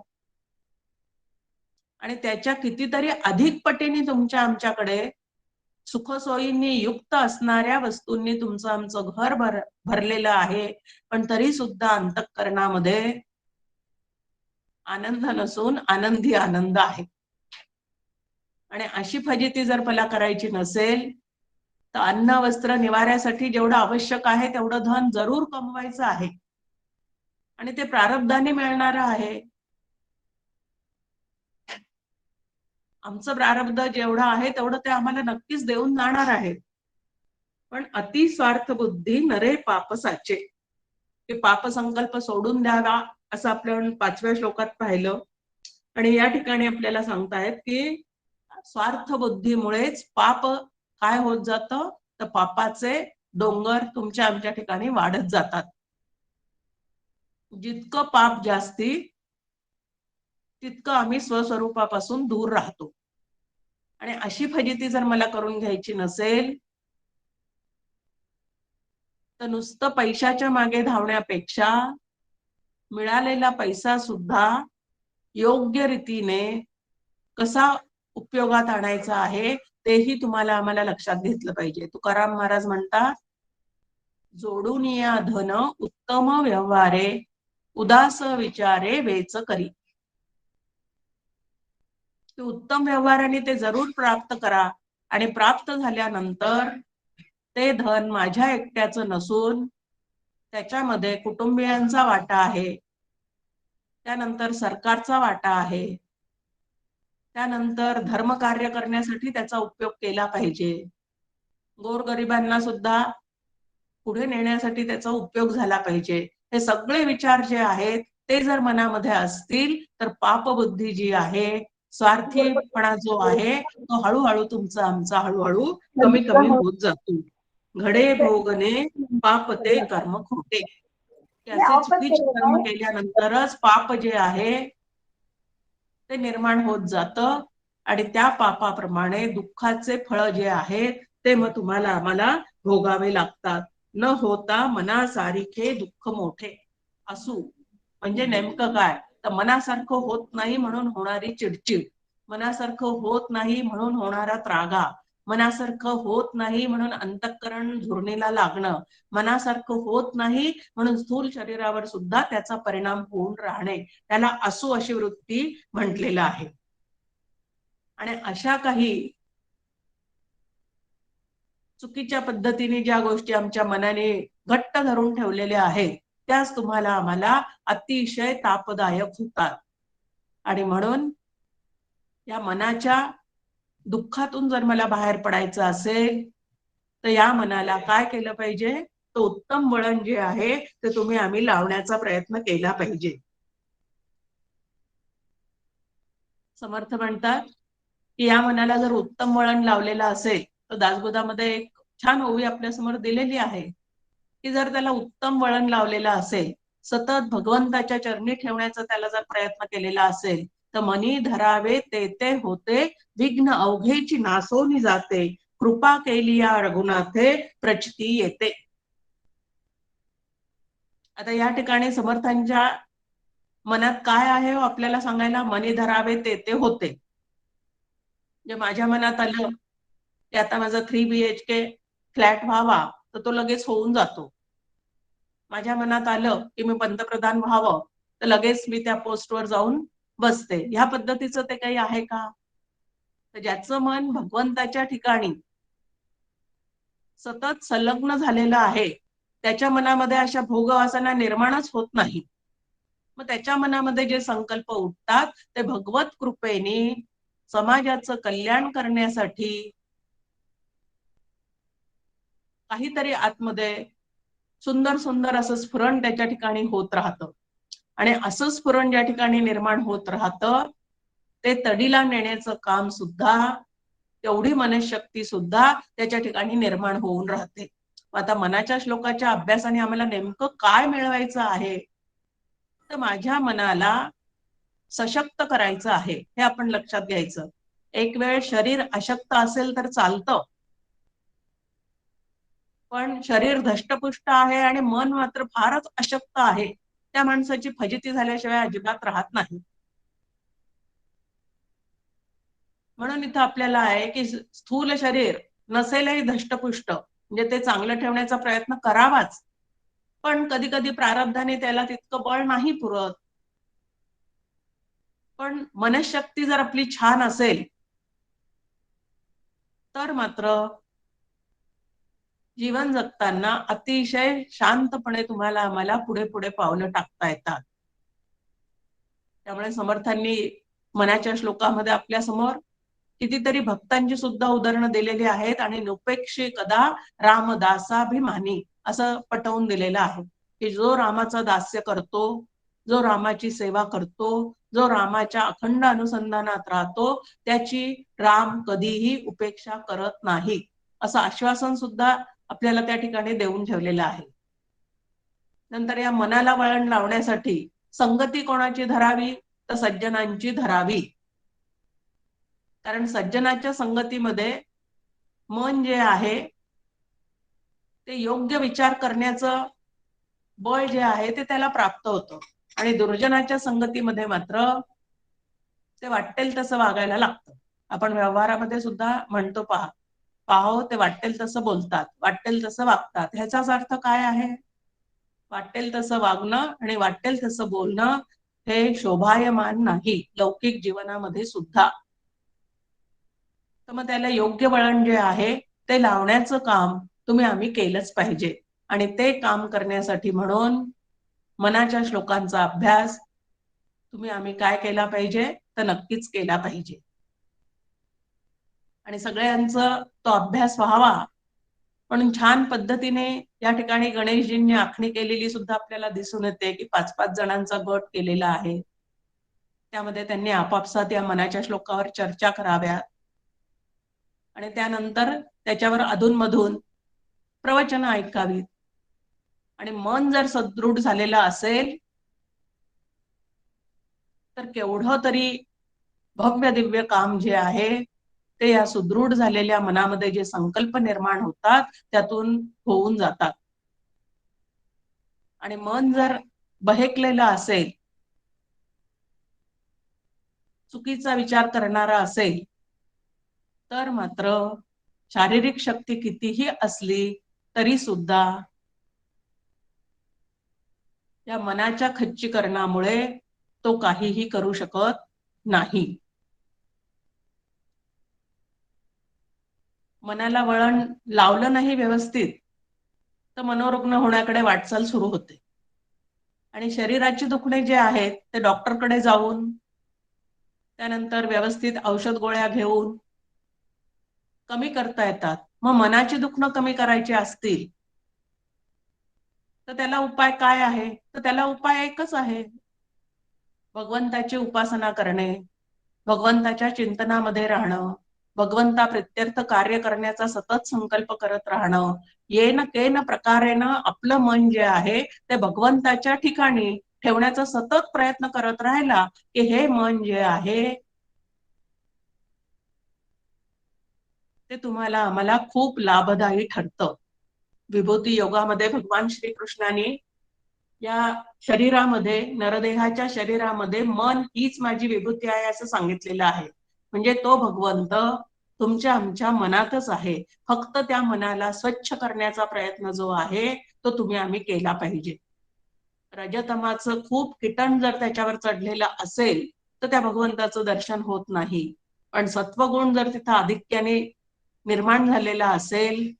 आणि त्याच्या कितीतरी अधिक पटीने तुमच्या आमच्याकडे सुखसोयींनी युक्त असणाऱ्या वस्तूंनी तुमचं आमचं घर भरलेलं आहे, पण तरी सुद्धा अंतःकरणामध्ये आनंद नसून आनंदी आनंद आहे. आणि अशी फजिती जर मला करायची नसेल तर अन्न वस्त्र निवाऱ्यासाठी जेवढं आवश्यक आहे तेवढं धन जरूर कमवायचं आहे, आणि ते प्रारब्धाने मिळणार आहे. आमचं प्रारब्ध जेवढं आहे तेवढं ते आम्हाला नक्कीच देऊन जाणार आहे. पण अतिस्वार्थ बुद्धी नरे पाप साचे, की पाप संकल्प सोडून द्यावा असं आपण 5व्या श्लोकात पाहिलं. आणि या ठिकाणी आपल्याला सांगतायत की स्वार्थ बुद्धीमुळेच पाप काय होत जातं, तर पापाचे डोंगर तुमच्या आमच्या ठिकाणी वाढत जातात. जितकं पाप जास्ती तितकं आम्ही स्वस्वरूपापासून दूर राहतो. आणि अशी फजिती जर मला करून घ्यायची नसेल तर नुसतं पैशाच्या मागे धावण्यापेक्षा मिळालेला पैसा सुद्धा योग्य रीतीने कसा उपयोगात आणायचा आहे तेही तुम्हाला आम्हाला लक्षात घेतलं पाहिजे. तुकाराम महाराज म्हणतात, जोडून या धन उत्तम व्यवहारे, उदास विचारे वेच करी. उत्तम व्यवहाराने ते जरूर प्राप्त करा. आणि प्राप्त झाल्यानंतर ते धन माझ्या एकट्याचं नसून त्याच्यामध्ये कुटुंबियांचा वाटा आहे, त्यानंतर सरकारचा वाटा आहे, त्यानंतर धर्मकार्य करण्यासाठी त्याचा उपयोग केला पाहिजे, गोरगरिबांना सुद्धा पुढे नेण्यासाठी त्याचा उपयोग झाला पाहिजे. हे सगळे विचार जे आहेत ते जर मनामध्ये असतील तर पापबुद्धी जी आहे, स्वार्थीपणा जो आहे तो हळूहळू तुमचा आमचा हळूहळू कमी कमी होत जातो. घडे भोगणे पाप ते कर्म खोटे. असे चुकीचे कर्म केल्यानंतरच पाप जे आहे ते निर्माण होत जातं. आणि त्या पापाप्रमाणे दुःखाचे फळ जे आहेत ते मग तुम्हाला आम्हाला भोगावे लागतात. न होता मनासारिखे दुःख मोठे असू. म्हणजे नेमकं काय, तर मनासारखं होत नाही म्हणून होणारी चिडचिड, मनासारखं होत नाही म्हणून होणारा त्रागा, मनासारखं होत नाही म्हणून अंतःकरण झुरणीला लागणं, मनासारखं होत नाही म्हणून स्थूल शरीरावर सुद्धा त्याचा परिणाम होऊन राहणे, त्याला असू अशी वृत्ती म्हटलेलं आहे. आणि अशा काही चुकीच्या पद्धतीने ज्या गोष्टी आमच्या मनाने घट्ट धरून ठेवलेल्या आहेत त्याच तुम्हाला आम्हाला अतिशय तापदायक होतात. आणि म्हणून या मनाच्या दुःखातून जर मला बाहेर पडायचं असेल तर या मनाला काय केलं पाहिजे, तो उत्तम वळण जे आहे ते तुम्ही आम्ही लावण्याचा प्रयत्न केला पाहिजे. समर्थ म्हणतात की या मनाला जर उत्तम वळण लावलेलं असेल तर दासबोधामध्ये एक छान ओवी आपल्या समोर दिलेली आहे की जर त्याला उत्तम वळण लावलेलं असेल, सतत भगवंताच्या चरणी ठेवण्याचा त्याला जर प्रयत्न केलेला असेल तर मनी धरावे ते ते होते, विघ्न अवघेची नासोनी जाते, कृपा केली या रघुनाथे प्रचिती येते. आता या ठिकाणी समर्थांच्या मनात काय आहे आपल्याला सांगायला, मनी धरावे ते ते होते. म्हणजे माझ्या मनात आलं की आता माझा 3 BHK फ्लॅट व्हावा तर तो लगेच होऊन जातो. माझ्या मनात आलं की मी पंतप्रधान व्हावं तर लगेच मी त्या पोस्टवर जाऊन बसते. ह्या पद्धतीचं ते काही आहे का? तर ज्याचं मन भगवंताच्या ठिकाणी सतत संलग्न झालेलं आहे त्याच्या मनामध्ये अशा भोगवासना निर्माणच होत नाही. मग त्याच्या मनामध्ये जे संकल्प उठतात ते भगवत कृपेने समाजाचं कल्याण करण्यासाठी काहीतरी आतमध्ये सुंदर सुंदर असं स्फुरण त्याच्या ठिकाणी होत राहतं. आणि असं स्फुरण ज्या ठिकाणी निर्माण होत राहतं ते तडीला नेण्याचं काम सुद्धा, तेवढी मनशक्ती सुद्धा त्याच्या ठिकाणी निर्माण होऊन राहते. आता मनाच्या श्लोकाच्या अभ्यासाने आम्हाला नेमकं काय मिळवायचं आहे, तर माझ्या मनाला सशक्त करायचं आहे हे आपण लक्षात घ्यायचं. एक वेळ शरीर अशक्त असेल तर चालतं, पण शरीर धष्टपुष्ट आहे आणि मन मात्र फारच अशक्त आहे, त्या माणसाची फजिती झाल्याशिवाय अजिबात राहत नाही. म्हणून इथं आपल्याला आहे की स्थूल शरीर नसेलही धष्टपुष्ट म्हणजे ते चांगलं ठेवण्याचा प्रयत्न करावाच, पण कधी कधी प्रारब्धाने त्याला तितकं बळ नाही पुरत. पण मनशक्ती जर आपली छान असेल तर मात्र जीवन जगताना अतिशय शांतपणे तुम्हाला आम्हाला पुढे पुढे पावलं टाकता येतात. त्यामुळे समर्थांनी मनाच्या श्लोकामध्ये आपल्या समोर कितीतरी भक्तांची सुद्धा उदाहरणं दिलेली आहेत आणि निरपेक्षे कदा रामदासाभिमानी असं पटवून दिलेलं आहे की जो रामाचं दास्य करतो, जो रामाची सेवा करतो, जो रामाच्या अखंड अनुसंधानात राहतो, त्याची राम कधीही उपेक्षा करत नाही असं आश्वासन सुद्धा आपल्याला त्या ठिकाणी देऊन ठेवलेलं आहे. नंतर या मनाला वळण लावण्यासाठी संगती कोणाची धरावी, तर सज्जनांची धरावी. कारण सज्जनाच्या संगतीमध्ये मन जे आहे ते योग्य विचार करण्याचं बळ जे आहे ते त्याला प्राप्त होतं आणि दुर्जनाच्या संगतीमध्ये मात्र ते वाटेल तसं वागायला लागतं. आपण व्यवहारामध्ये सुद्धा म्हणतो पाहो ते वाटेल तसं बोलतात, वाटेल तसं वागतात. ह्याचाच अर्थ काय आहे? वाटेल तसं वागणं आणि वाटेल तसं बोलणं हे शोभायमान नाही लौकिक जीवनामध्ये सुद्धा. तर मग त्याला योग्य वळण जे आहे ते लावण्याचं काम आम्ही केलंच पाहिजे. आणि ते काम करण्यासाठी म्हणून मनाच्या श्लोकांचा अभ्यास आम्ही काय केला पाहिजे, तर नक्कीच केला पाहिजे. आणि सगळ्यांचा तो अभ्यास व्हावा म्हणून छान पद्धतीने या ठिकाणी गणेशजींनी आखणी केलेली सुद्धा आपल्याला दिसून येते की 5-5 जणांचा गट केलेला आहे. त्यामध्ये त्यांनी आपापसात या मनाच्या श्लोकावर चर्चा कराव्यात आणि त्यानंतर त्याच्यावर अधूनमधून प्रवचन ऐकावीत. आणि मन जर सदृढ झालेलं असेल तर केवढं तरी भव्य दिव्य काम जे आहे ते या सुदृढ झालेल्या मनामध्ये जे संकल्प निर्माण होतात त्यातून होऊन जातात. आणि मन जर बहेकलेलं असेल, चुकीचा विचार करणारा असेल, तर मात्र शारीरिक शक्ती कितीही असली तरी सुद्धा या मनाच्या खच्चीकरणामुळे तो काहीही करू शकत नाही. मनाला वळण लावलं नाही व्यवस्थित तर मनोरुग्ण होण्याकडे वाटचाल सुरू होते. आणि शरीराची दुखणे जे आहेत ते डॉक्टरकडे जाऊन त्यानंतर व्यवस्थित औषध गोळ्या घेऊन कमी करता येतात. मग मनाची दुखणं कमी करायची असतील तर त्याला उपाय काय आहे? तर त्याला उपाय एकच आहे, भगवंताची उपासना करणे, भगवंताच्या चिंतनामध्ये राहणं, भगवंता प्रित्यर्थ कार्य करण्याचा सतत संकल्प करत राहणं. येन केन प्रकारेनं आपलं मन जे आहे ते भगवंताच्या ठिकाणी ठेवण्याचा सतत प्रयत्न करत राहिला की हे मन जे आहे ते तुम्हाला आम्हाला खूप लाभदायी ठरतं. विभूती योगामध्ये भगवान श्रीकृष्णाने या शरीरामध्ये, नरदेहाच्या शरीरामध्ये मन हीच माझी विभूती आहे असं सांगितलेलं आहे. म्हणजे तो भगवंत तुमच्या आमच्या मनातच आहे. फक्त त्या मनाला स्वच्छ करण्याचा प्रयत्न जो आहे तो आम्ही केला पाहिजे. रजतमाचं खूप किटण जर त्याच्यावर चढलेलं असेल तर त्या भगवंताचं दर्शन होत नाही. पण सत्वगुण जर तिथं आधिक्याने निर्माण झालेला असेल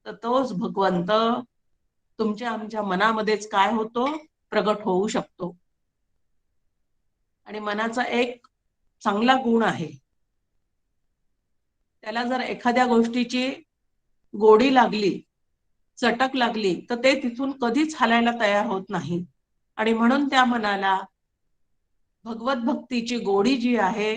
तर तोच भगवंत तुमच्या आमच्या मनामध्येच काय होतो, प्रगट होऊ शकतो. आणि मनाचा एक चांगला गुण आहे, त्याला जर एखाद्या गोष्टीची गोडी लागली, चटक लागली तर ते तिथून कधीच हालायला तयार होत नाही. आणि म्हणून त्या मनाला भगवत भक्तीची गोडी जी आहे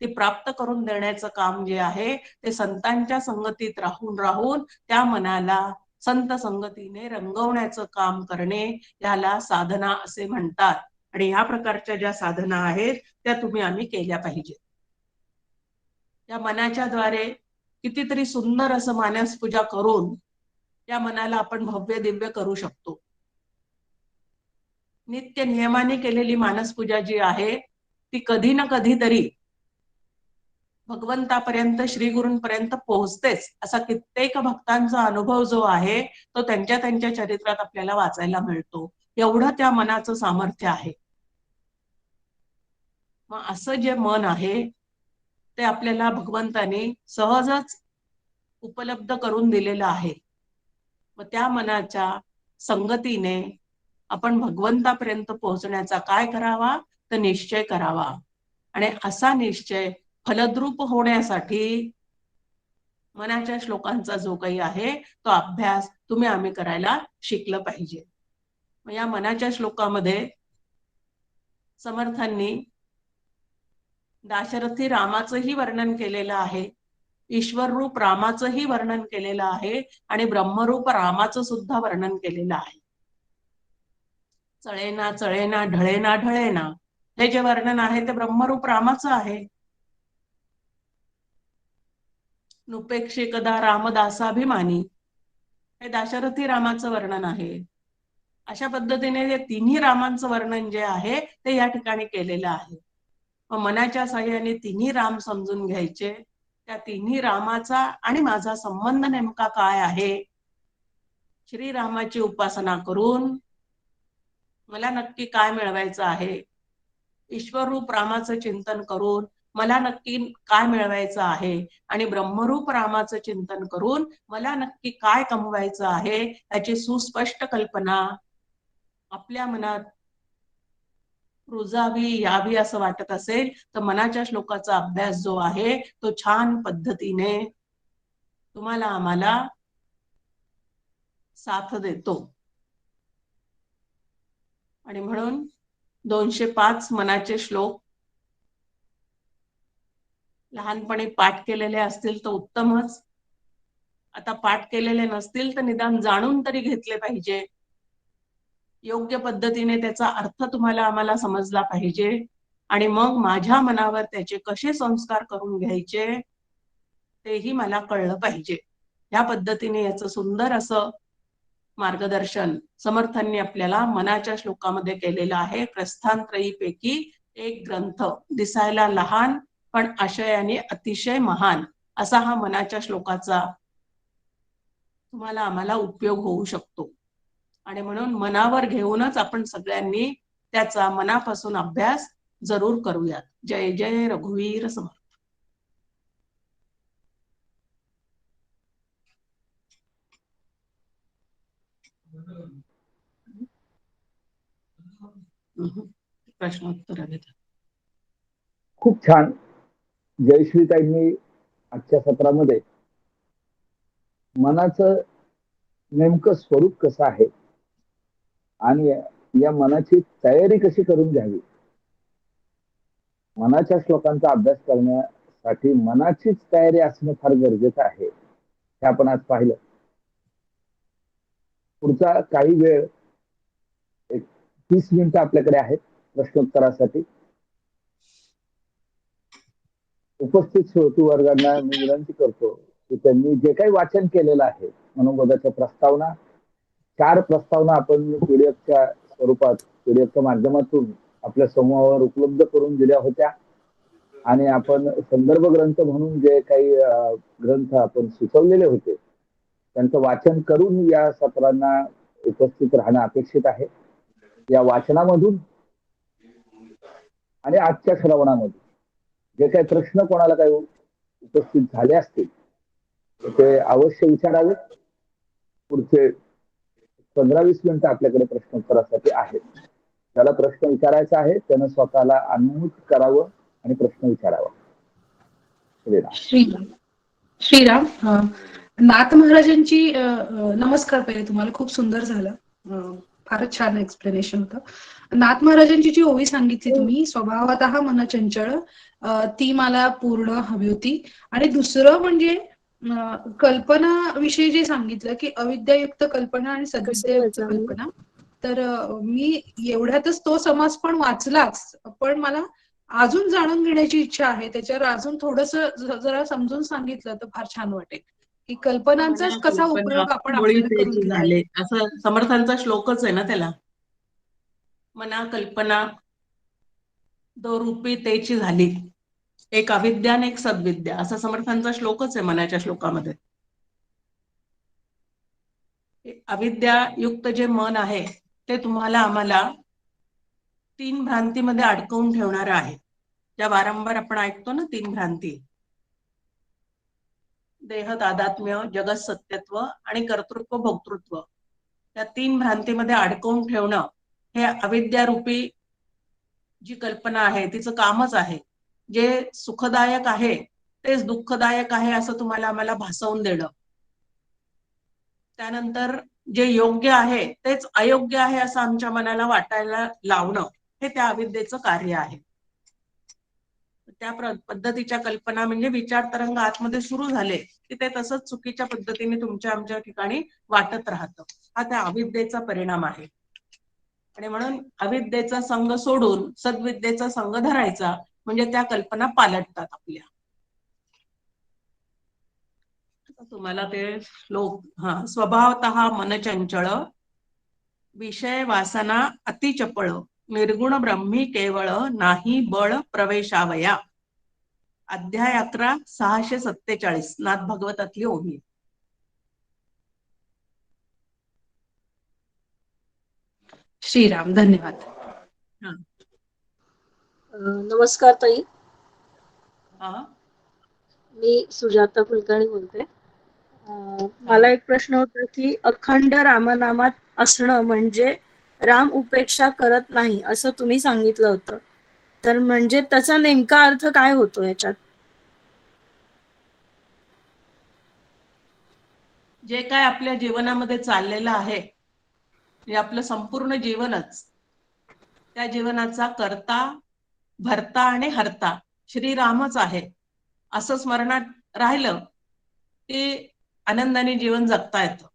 ती प्राप्त करून देण्याचं काम जे आहे ते संतांच्या संगतीत राहून राहून त्या मनाला संत संगतीने रंगवण्याचं काम करणे याला साधना असे म्हणतात. आणि या प्रकारच्या ज्या साधना आहेत त्या आम्ही केल्या पाहिजे. या मनाच्या द्वारे कितीतरी सुंदर असं मानस पूजा करून या मनाला आपण भव्य दिव्य करू शकतो. नित्य नियमाने केलेली मानसपूजा जी आहे ती कधी ना कधीतरी भगवंतापर्यंत, श्री गुरूंपर्यंत पोहोचतेच. असा कित्येक भक्तांचा अनुभव जो आहे तो त्यांच्या त्यांच्या चरित्रात आपल्याला वाचायला मिळतो. एवढं त्या मनाचं सामर्थ्य आहे. मग असं जे मन आहे ते आपल्याला भगवंताने सहजच उपलब्ध करून दिलेलं आहे. मग त्या मनाच्या संगतीने आपण भगवंतापर्यंत पोहोचण्याचा काय करावा, तर निश्चय करावा. आणि असा निश्चय फलद्रूप होण्यासाठी मनाच्या श्लोकांचा जो काही आहे तो अभ्यास तुम्ही आम्ही करायला शिकलं पाहिजे. या मनाच्या श्लोकामध्ये समर्थांनी दाशरथी रामाचंही वर्णन केलेलं आहे, ईश्वर रूप रामाचंही वर्णन केलेलं आहे आणि ब्रह्मरूप रामाचं सुद्धा वर्णन केलेलं आहे. चळेना चळेना ढळेना ढळेना हे जे वर्णन आहे ते ब्रह्मरूप रामाचं आहे. नुपेक्षिकदा रामदासाभिमानी हे दाशरथी रामाचं वर्णन आहे. अशा पद्धतीने हे तिन्ही रामांचं वर्णन जे आहे ते या ठिकाणी केलेलं आहे. मनाच्या साह्याने तिन्ही राम समजून घ्यायचे. त्या तिन्ही रामाचा आणि माझा संबंध नेमका काय आहे, श्रीरामाची उपासना करून मला नक्की काय मिळवायचं आहे, ईश्वररूप रामाचं चिंतन करून मला नक्की काय मिळवायचं आहे आणि ब्रह्मरूप रामाचं चिंतन करून मला नक्की काय कमवायचं आहे याची सुस्पष्ट कल्पना आपल्या मनात रुजावी यावी असं वाटत असेल तर मनाच्या श्लोकाचा अभ्यास जो आहे तो छान पद्धतीने तुम्हाला आम्हाला साथ देतो. आणि म्हणून 205 मनाचे श्लोक लहानपणी पाठ केलेले असतील तर उत्तमच. आता पाठ केलेले नसतील तर निदान जाणून तरी घेतले पाहिजे. योग्य पद्धतीने त्याचा अर्थ तुम्हाला आम्हाला समजला पाहिजे आणि मग माझ्या मनावर त्याचे कसे संस्कार करून घ्यायचे तेही मला कळलं पाहिजे. या पद्धतीने याचं सुंदर असं मार्गदर्शन समर्थांनी आपल्याला मनाच्या श्लोकामध्ये केलेलं आहे. प्रस्थानत्रयीपैकी एक ग्रंथ, दिसायला लहान पण आशयाने अतिशय महान असा हा मनाच्या श्लोकाचा तुम्हाला आम्हाला उपयोग होऊ शकतो. आणि म्हणून मनावर घेऊनच आपण सगळ्यांनी त्याचा मनापासून अभ्यास जरूर करूयात. जय जय रघुवीर समर्थ. प्रश्नोत्तर आहेत.
खूप छान. जयश्रीताईंनी आजच्या सत्रामध्ये मनाचं नेमकं स्वरूप कसं आहे आणि या मनाची तयारी कशी करून घ्यावी, मनाच्या श्लोकांचा अभ्यास करण्यासाठी मनाचीच तयारी असणं फार गरजेचं आहे हे आपण आज पाहिलं. पुढचा काही वेळ 30 मिनिटं आपल्याकडे आहेत प्रश्नोत्तरासाठी. उपस्थित श्रोतू वर्गांना मी विनंती करतो की त्यांनी जे काही वाचन केलेलं आहे मनोगताच्या प्रस्तावना, 4 प्रस्तावना आपण पीडीएफच्या स्वरूपात पीडीएफच्या माध्यमातून आपल्या समूहावर उपलब्ध करून दिल्या होत्या आणि आपण संदर्भ ग्रंथ म्हणून जे काही ग्रंथ आपण सुचवलेले होते त्यांचं वाचन करून या सत्रांना उपस्थित राहणं अपेक्षित आहे. या वाचनामधून आणि आजच्या श्रवणामधून जे काही प्रश्न कोणाला काही उपस्थित झाले असतील ते अवश्य विचारावे. पुढचे 15-20 मिनिटं आपल्याकडे प्रश्नोत्तरासाठी आहेत. त्याला प्रश्न विचारायचा आहे त्यानं स्वतःला अनम्यूट करावं आणि प्रश्न विचारावा.
श्रीराम. श्रीराम. नाथ महाराजांची नमस्कार. पहिले तुम्हाला खूप सुंदर झालं, फारच छान एक्सप्लेनेशन होतं. नाथ महाराजांची जी ओवी सांगितली तुम्ही, स्वभावतः मन चंचळ, ती मला पूर्ण हवी होती. आणि दुसरं म्हणजे कल्पना विषयी जे सांगितलं की अविद्यायुक्त कल्पना आणि सद्विद्यायुक्त कल्पना, तर मी एवढ्यातच तो समास पण वाचलाच, पण मला अजून जाणून घेण्याची इच्छा आहे. त्याच्यावर अजून थोडस जरा समजून सांगितलं तर फार छान वाटेल की कल्पनांचाच कसा उपयोग आपण आपल्याला करून
झाले. असं समर्थांचा श्लोकच आहे ना त्याला, मना कल्पना दो रूपी तेची झाली, एक अविद्या आणि एक सद्विद्या, असा समर्थांचा श्लोकच आहे मनाच्या श्लोकामध्ये. अविद्यायुक्त जे मन आहे ते तुम्हाला आम्हाला 3 भ्रांतीमध्ये अडकवून ठेवणार आहे. ज्या वारंवार आपण ऐकतो ना 3 भ्रांती, देह तादात्म्य, जगत सत्यत्व आणि कर्तृत्व भोक्तृत्व, त्या 3 भ्रांतीमध्ये अडकवून ठेवणं हे अविद्यारूपी जी कल्पना आहे तिचं कामच आहे. जे सुखदायक आहे तेच दुःखदायक आहे असं तुम्हाला आम्हाला भासवून देणं, त्यानंतर जे योग्य आहे तेच अयोग्य आहे असं आमच्या मनाला वाटायला लावणं, हे त्या अविद्येचं कार्य आहे. त्या पद्धतीच्या कल्पना म्हणजे विचार तरंग आतमध्ये सुरू झाले की ते तसंच चुकीच्या पद्धतीने तुमच्या आमच्या ठिकाणी वाटत राहतं. हा त्या अविद्येचा परिणाम आहे. आणि म्हणून अविद्येचा संग सोडून सद्विद्येचा संग धरायचा, म्हणजे त्या कल्पना पालटतात आपल्या. तुम्हाला ते श्लोक, स्वभावतः मन चंचळ, विषय वासना अति चपळ, निर्गुण ब्रह्मी केवळ, नाही बळ प्रवेशावया. अध्याय 11, 647, नाथ भागवतातली ओवी.
श्रीराम, धन्यवाद.
नमस्कार ताई,
हा,
मी सुजाता कुलकर्णी बोलते. मला एक प्रश्न होता की अखंड रामनामात असणं म्हणजे राम उपेक्षा करत नाही असं तुम्ही सांगितलं होतं, तर म्हणजे त्याचा नेमका अर्थ काय होतो याच्यात?
जे काय आपल्या जीवनामध्ये चाललेलं आहे, हे आपलं संपूर्ण जीवनच, त्या जीवनाचा कर्ता, भरता आणि हरता श्रीरामच आहे असं स्मरणात राहिलं की आनंदाने जीवन जगता येतं.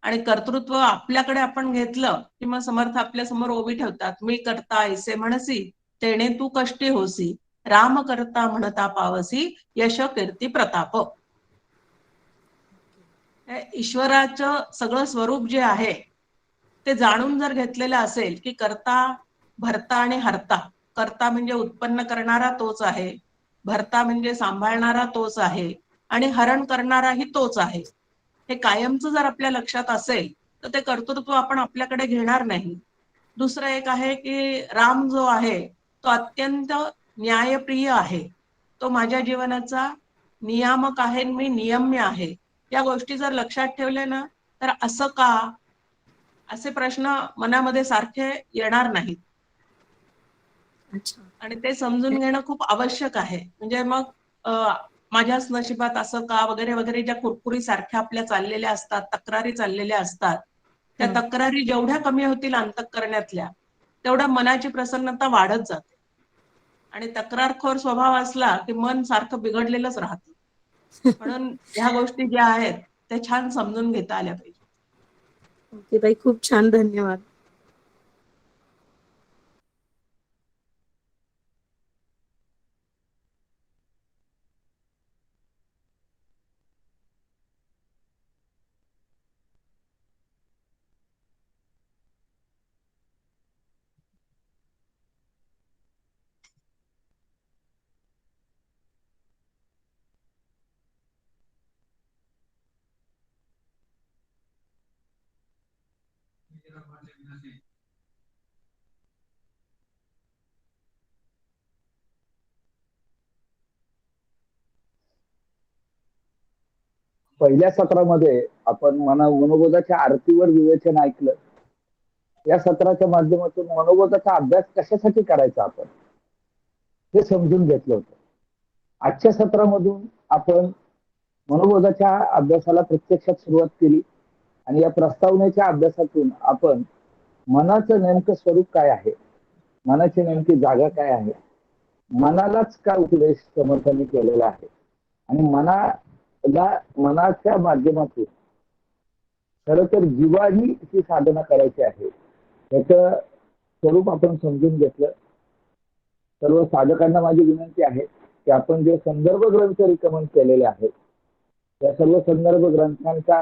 आणि कर्तृत्व आपल्याकडे आपण घेतलं की मग समर्थ आपल्या समोर ओवी ठेवतात. मी करता ऐसे म्हणसी, तेणे तू कष्टी होसी, राम करता म्हणता पावसी, यश कीर्ती प्रताप. ईश्वराचं सगळं स्वरूप जे आहे ते जाणून जर घेतलेलं असेल की कर्ता, भरता आणि हरता, कर्ता म्हणजे उत्पन्न करणारा तोच आहे, भरता म्हणजे सांभाळणारा तोच आहे, आणि हरण करणाराही तोच आहे, हे कायमचं जर आपल्या लक्षात असेल तर ते कर्तृत्व आपण आपल्याकडे घेणार नाही. दुसरं एक आहे की राम जो आहे तो अत्यंत न्यायप्रिय आहे, तो माझ्या जीवनाचा नियामक आहे, मी नियम्य आहे. या गोष्टी जर लक्षात ठेवल्या ना तर असं का असे प्रश्न मनामध्ये सारखे येणार नाहीत.
अच्छा.
आणि ते समजून घेणं खूप आवश्यक आहे. म्हणजे मग माझ्याच नशिबात असं का वगैरे वगैरे ज्या कुरकुरी सारख्या आपल्या चाललेल्या असतात, तक्रारी चाललेल्या असतात, त्या तक्रारी जेवढ्या कमी होतील अंतःकरणातल्या तेवढ्या मनाची प्रसन्नता वाढत जाते. आणि तक्रारखोर स्वभाव असला की मन सारखं बिघडलेलंच राहतं. म्हणून ह्या गोष्टी ज्या आहेत त्या छान समजून घेता आल्या पाहिजे.
ओके ताई, खूप छान, धन्यवाद.
पहिल्या सत्रामध्ये आपण मनोबोधाच्या आरतीवर विवेचन ऐकलं. या सत्राच्या माध्यमातून मनोबोधाचा अभ्यास कशासाठी करायचा आपण हे समजून घेतलं होतं. आजच्या सत्रामधून आपण मनोबोधाच्या अभ्यासाला प्रत्यक्षात सुरुवात केली आणि या प्रस्तावनेच्या अभ्यासातून आपण मनाचं नेमकं स्वरूप काय आहे, मनाची नेमकी जागा काय आहे, मनालाच काय उपदेश समर्थांनी केलेला आहे आणि मनाच्या माध्यमातून खरं तर जीवाही ही साधना करायची आहे याचं स्वरूप आपण समजून घेतलं. सर्व साधकांना माझी विनंती आहे की आपण जे संदर्भ ग्रंथ रिकमेंड केलेले आहेत त्या सर्व संदर्भ ग्रंथांचा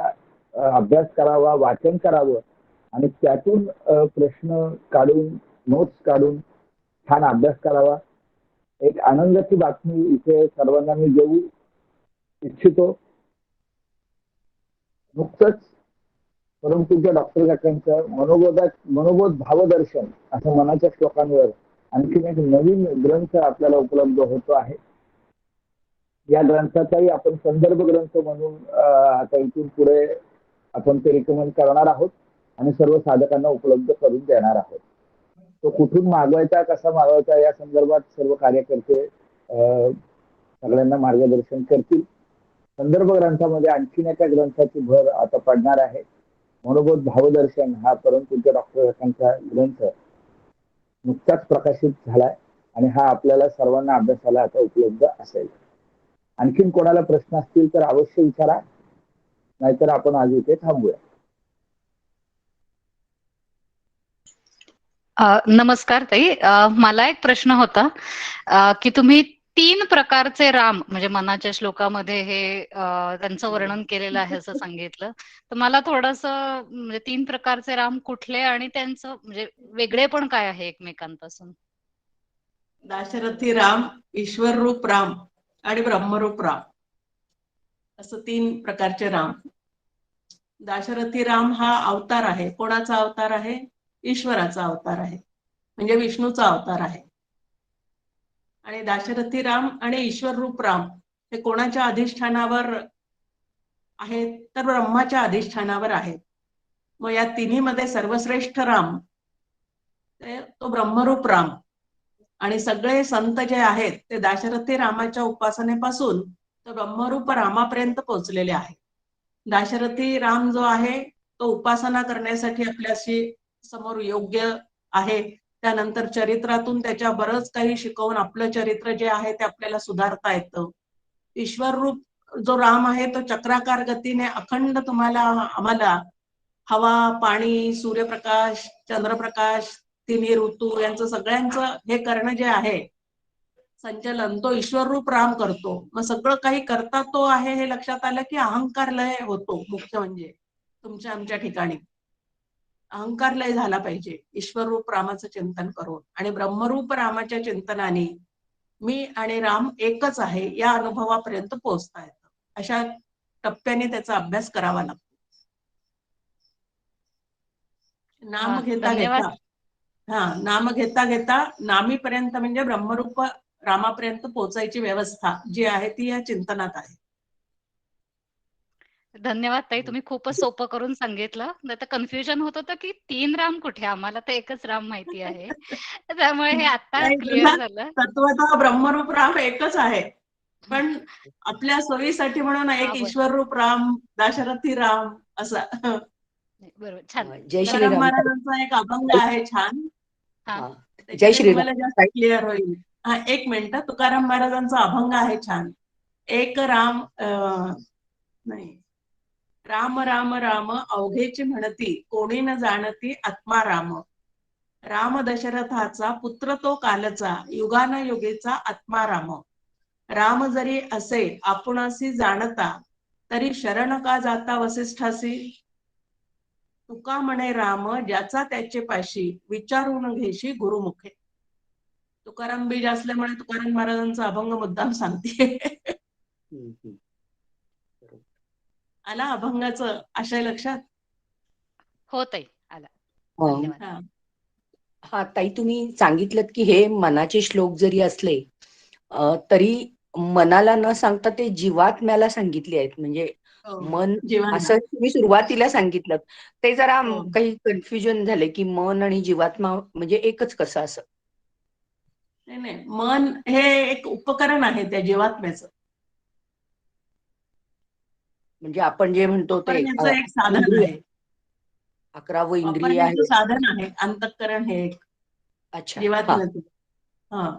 अभ्यास करावा, वाचन करावं आणि त्यातून प्रश्न काढून, नोट्स काढून छान अभ्यास करावा. एक आनंदाची बातमी इथे सर्वांना मी देऊ इच्छितो. नुकतंच परमपूज्य डॉक्टर काकांचं मनोबोध भावदर्शन असं मनाच्या श्लोकांवर आणखीन एक नवीन ग्रंथ आपल्याला उपलब्ध होतो आहे. या ग्रंथाचाही आपण संदर्भ ग्रंथ म्हणून आता इथून पुढे आपण ते रिकमेंड करणार आहोत आणि सर्व साधकांना उपलब्ध करून देणार आहोत. तो कुठून मागवायचा, कसा मागवायचा या संदर्भात सर्व कार्यकर्ते सगळ्यांना मार्गदर्शन करतील. संदर्भ ग्रंथामध्ये आणखीन एका ग्रंथाची भर आता पडणार आहे. मनोबोध भावदर्शन हा परमपूज्य डॉक्टर काकांचा ग्रंथ नुकताच प्रकाशित झालाय आणि हा आपल्याला सर्वांना अभ्यासाला आता उपलब्ध असेल. आणखीन कोणाला प्रश्न असतील तर अवश्य विचारा, नाहीतर आपण आज इथे थांबूया.
नमस्कार ताई. मला एक प्रश्न होता की तुम्ही 3 प्रकारचे राम म्हणजे मनाच्या श्लोकामध्ये हे त्यांचं वर्णन केलेलं आहे असं सांगितलं. तर मला थोडंसं म्हणजे 3 प्रकारचे राम कुठले आणि त्यांचं म्हणजे वेगळेपण काय आहे एकमेकांपासून?
दाशरथी राम, ईश्वर रूप राम आणि ब्रह्मरूप राम असं 3 प्रकारचे राम. दाशरथी राम हा अवतार आहे. कोणाचा अवतार आहे? ईश्वराचा अवतार आहे, म्हणजे विष्णूचा अवतार आहे. आणि दाशरथी राम आणि ईश्वर रूप राम हे कोणाच्या अधिष्ठानावर आहेत? तर ब्रह्माच्या अधिष्ठानावर आहेत. मग या तिन्हीमध्ये सर्वश्रेष्ठ राम तो ब्रह्मरूप राम. आणि सगळे संत जे आहेत ते दाशरथी रामाच्या उपासनेपासून तर ब्रह्मरूप रामापर्यंत पोहोचलेले आहेत. दाशरथी राम जो आहे तो उपासना करण्यासाठी आपल्याशी समोर योग्य आहे. त्यानंतर चरित्रातून त्याच्या बरंच काही शिकवून आपलं चरित्र जे आहे ते आपल्याला सुधारता येतं. ईश्वर रूप जो राम आहे तो चक्राकार गतीने अखंड तुम्हाला आम्हाला हवा, पाणी, सूर्यप्रकाश, चंद्रप्रकाश, तिन्ही ऋतू यांचं सगळ्यांचं हे करणं जे आहे संचलन तो ईश्वर रूप राम करतो. मग सगळं काही करता तो आहे हे लक्षात आलं की अहंकार लय होतो. मुख्य म्हणजे तुमच्या आमच्या ठिकाणी अहंकार लय झाला पाहिजे ईश्वर रूप रामाचं चिंतन करून. आणि ब्रह्मरूप रामाच्या चिंतनाने मी आणि राम एकच आहे या अनुभवापर्यंत पोहोचता येतं. अशा टप्प्याने त्याचा अभ्यास करावा लागतो. नाम घेता
धन्यवाद.
घेता नाम घेता घेता नामीपर्यंत म्हणजे ब्रह्मरूप रामापर्यंत पोहोचायची व्यवस्था जी आहे ती या चिंतनात आहे.
धन्यवाद ताई. तुम्ही खूपच सोपं करून सांगितलं. नाहीतर कन्फ्युजन होत होतं की 3 राम कुठे? आम्हाला तर एकच राम माहिती आहे. त्यामुळे हे आता क्लिअर झालं.
तत्वतः ब्रह्मरूप राम एकच आहे. पण आपल्या सोयीसाठी म्हणून एक
बरं.
ईश्वर रूप राम, दाशरथी राम असा.
बरोबर. छान.
जय
तुकाराम
श्रीराम.
महाराजांचा एक अभंग आहे छान,
हां.
जय
त्याच्याने
श्रीराम.
तुम्हाला जास्त क्लिअर होईल. एक मिनिट. तुकाराम महाराजांचा अभंग आहे छान. एक राम नाही, राम राम राम अवघेची म्हणती, कोणी न जाणती आत्मा राम. राम दशरथाचा पुत्र तो कालचा, युगानयुगीचा आत्मा राम. राम जरी असे आपणासी जाणता, तरी शरण का जाता वसिष्ठासी. तुका म्हणे राम ज्याचा त्याचे पाशी, विचारून घेशी गुरुमुखे. तुकाराम बीज असल्यामुळे तुकाराम महाराजांचा अभंग मुद्दाम सांगते. आला अभंगाचं आशय लक्षात?
हो ताई, आला. धन्यवाद.
हा ताई, तुम्ही सांगितलं की हे मनाचे श्लोक जरी असले तरी मनाला न सांगता ते जीवात्म्याला सांगितले आहेत. म्हणजे मन असं तुम्ही सुरुवातीला सांगितलं, ते जरा काही कन्फ्युजन झाले की मन आणि जीवात्मा म्हणजे एकच कसं असं?
नाही, मन हे एक उपकरण आहे त्या जीवात्म्याचं.
म्हणजे आपण जे म्हणतो ते
एक साधन आहे,
11वं इंद्रिय आहे,
साधन आहे. अंतःकरण हे एक जीवात्म्याचं.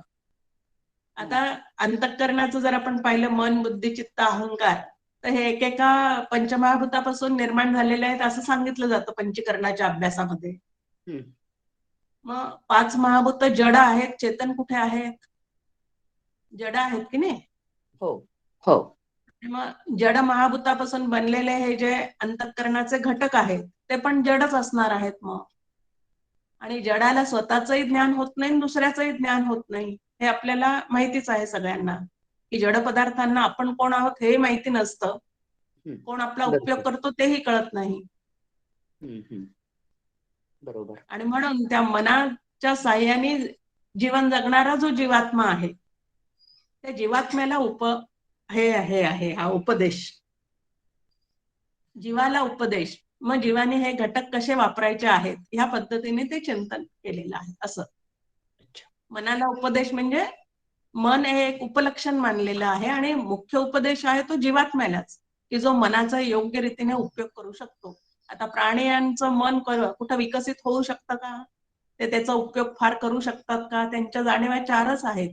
आता अंतःकरणाचं जर आपण पाहिलं, मन, बुद्धी, चित्त, अहंकार, तर हे एकेका पंचमहाभूतापासून निर्माण झालेले आहेत असं सांगितलं जातं पंचीकरणाच्या अभ्यासामध्ये. मग 5 महाभूत जड आहेत, चेतन कुठे आहेत? जड आहेत की नाही?
हो हो.
मग जड महाभूतापासून बनलेले हे जे अंतःकरणाचे घटक आहेत ते पण जडच असणार आहेत. मग आणि जडाला स्वतःचंही ज्ञान होत नाही, दुसऱ्याचंही ज्ञान होत नाही. हे आपल्याला माहितीच आहे सगळ्यांना की जड पदार्थांना आपण कोण आहोत हे माहिती नसतं, कोण आपला उपयोग करतो तेही कळत नाही.
बरोबर.
आणि म्हणून त्या मनाच्या साह्याने जीवन जगणारा जो जीवात्मा आहे त्या जीवात्म्याला हा उपदेश, जीवाला उपदेश. मग जीवाने हे घटक कसे वापरायचे आहेत ह्या पद्धतीने ते चिंतन केलेलं आहे. असं मनाला उपदेश म्हणजे मन हे एक उपलक्षण मानलेलं आहे आणि मुख्य उपदेश आहे तो जीवात्म्यालाच, की जो मनाचा योग्य रीतीने उपयोग करू शकतो. आता प्राण्यांचं मन कुठं विकसित होऊ शकतं का? ते त्याचा उपयोग फार करू शकतात का? त्यांच्या जाणीवा 4च आहेत.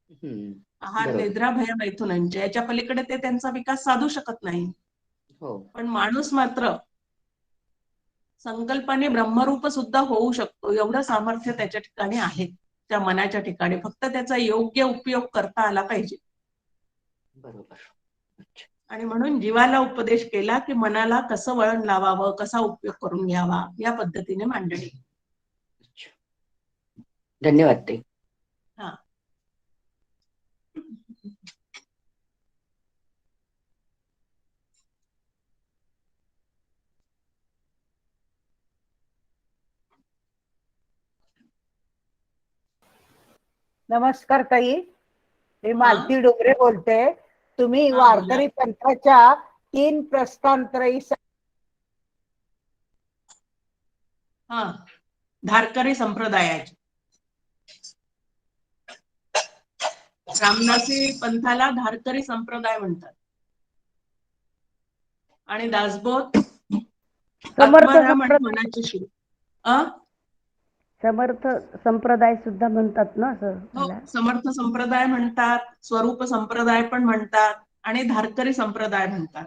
हम्म.
आहार,
बरोबर.
निद्रा, भय, मैथुनांच्या. याच्या पलीकडे ते त्यांचा विकास साधू शकत नाही.
हो.
पण माणूस मात्र संकल्पाने ब्रह्मरूप सुद्धा होऊ शकतो, एवढं सामर्थ्य त्याच्या ठिकाणी आहे, त्या मनाच्या ठिकाणी. फक्त त्याचा योग्य उपयोग करता आला पाहिजे.
बरोबर. अच्छा.
आणि म्हणून जीवाला उपदेश केला की मनाला कसं वळण लावावं, कसा उपयोग करून घ्यावा, या पद्धतीने मांडणी.
अच्छा. धन्यवाद ताई.
हा.
नमस्कार ताई, मी
हा.
मालती डोंगरे बोलते. तुम्ही
हा,
वारकरी पंथाच्या 3 प्रस्थानत्रयी
हा, धारकरी संप्रदायाचे. रामदासी पंथाला धारकरी संप्रदाय म्हणतात. आणि दासबोध
समर्थ
आत्माराम आणि
संप्रदाय
मनाची शिव.
समर्थ संप्रदाय सुद्धा म्हणतात ना असं
हो,
मला.
समर्थ संप्रदाय म्हणतात, स्वरूप संप्रदाय पण म्हणतात आणि धारकरी संप्रदाय म्हणतात.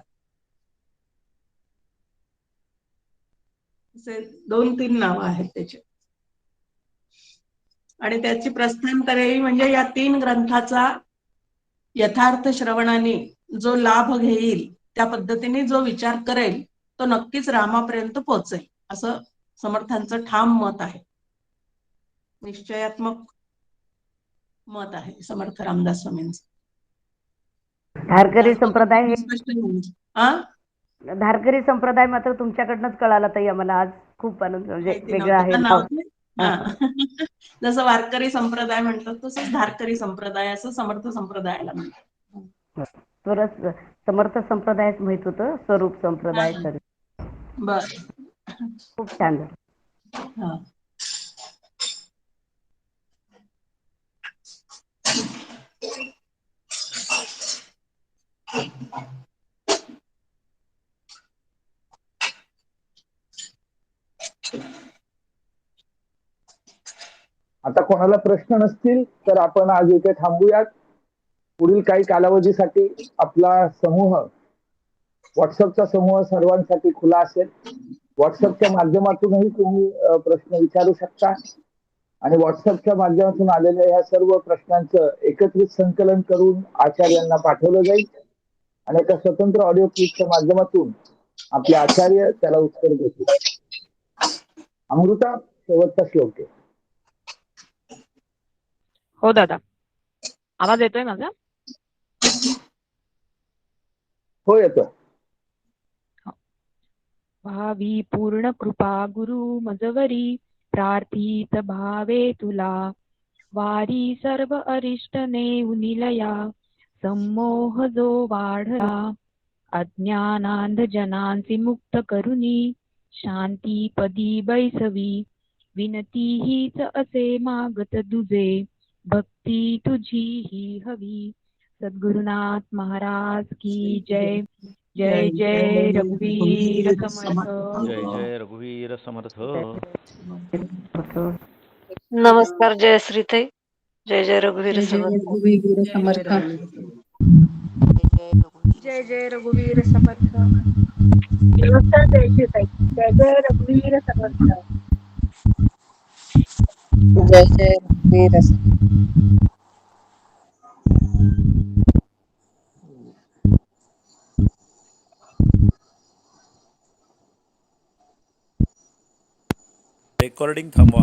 असे 2-3 नावं आहेत त्याचे. आणि त्याची प्रस्थानत्रयी म्हणजे या 3 ग्रंथाचा यथार्थ श्रवणाने जो लाभ घेईल, त्या पद्धतीने जो विचार करेल, तो नक्कीच रामापर्यंत पोहोचेल, असं समर्थांचं ठाम मत आहे. निश्चयात्मक मत आहे समर्थ रामदास स्वामींचं.
धारकरी संप्रदाय हे
स्पष्ट आहे.
धारकरी संप्रदाय मात्र तुमच्याकडनंच कळाला ताई आम्हाला आज. खूप आनंद, म्हणजे
माहिती
वेगळं
नव्हतं
आहे
का
नाव.
नाव ते? हा. जसं वारकरी संप्रदाय म्हणतात तसंच धारकरी संप्रदाय असं समर्थ संप्रदायाला म्हणतात.
थोडंच समर्थ संप्रदायच माहित होतं, स्वरूप संप्रदाय
हा.
तर
बर.
खूप छान झालं.
हा.
आता कोणाला प्रश्न नसतील तर आपण आज इथे थांबूयात. पुढील काही कालावधीसाठी आपला समूह, व्हॉट्सअपचा समूह सर्वांसाठी खुला असेल. व्हॉट्सअपच्या माध्यमातूनही तुम्ही प्रश्न विचारू शकता आणि व्हॉट्सअपच्या माध्यमातून आलेल्या या सर्व प्रश्नांचं एकत्रित संकलन करून आचार्यांना पाठवलं जाईल आणि एका स्वतंत्र ऑडिओ क्लिपच्या माध्यमातून आपले आचार्य त्याला उत्तर देतील. अमृता, शेवटचा श्लोक आहे.
हो दादा, आवाज येतोय माझा?
हो, येतो.
भावी पूर्ण कृपा गुरु मजवरी, प्रार्थित भावे तुला, वारी सर्व अरिष्ट नेऊनिलया, संमोह जो वाढला, अज्ञानांध जनांची मुक्त करुनी, शांती पदी बैसवी, विनती हीच असे मागत दुजे, भक्ती तुझी ही हवी. सद्गुरुनाथ महाराज की जय. जय जय रघुवीर समर्थ.
जय जय रघुवीर समर्थ.
नमस्कार, जय श्रीताई. जय जय रघुवीर समर्थ.
जय जय रघुवीर समर्थ. नमस्कार, जय श्रीताई. जय जय रघुवीर समर्थ.
जय जय रघुवीर समर्थ.
रेकॉर्डिंग थांबवा.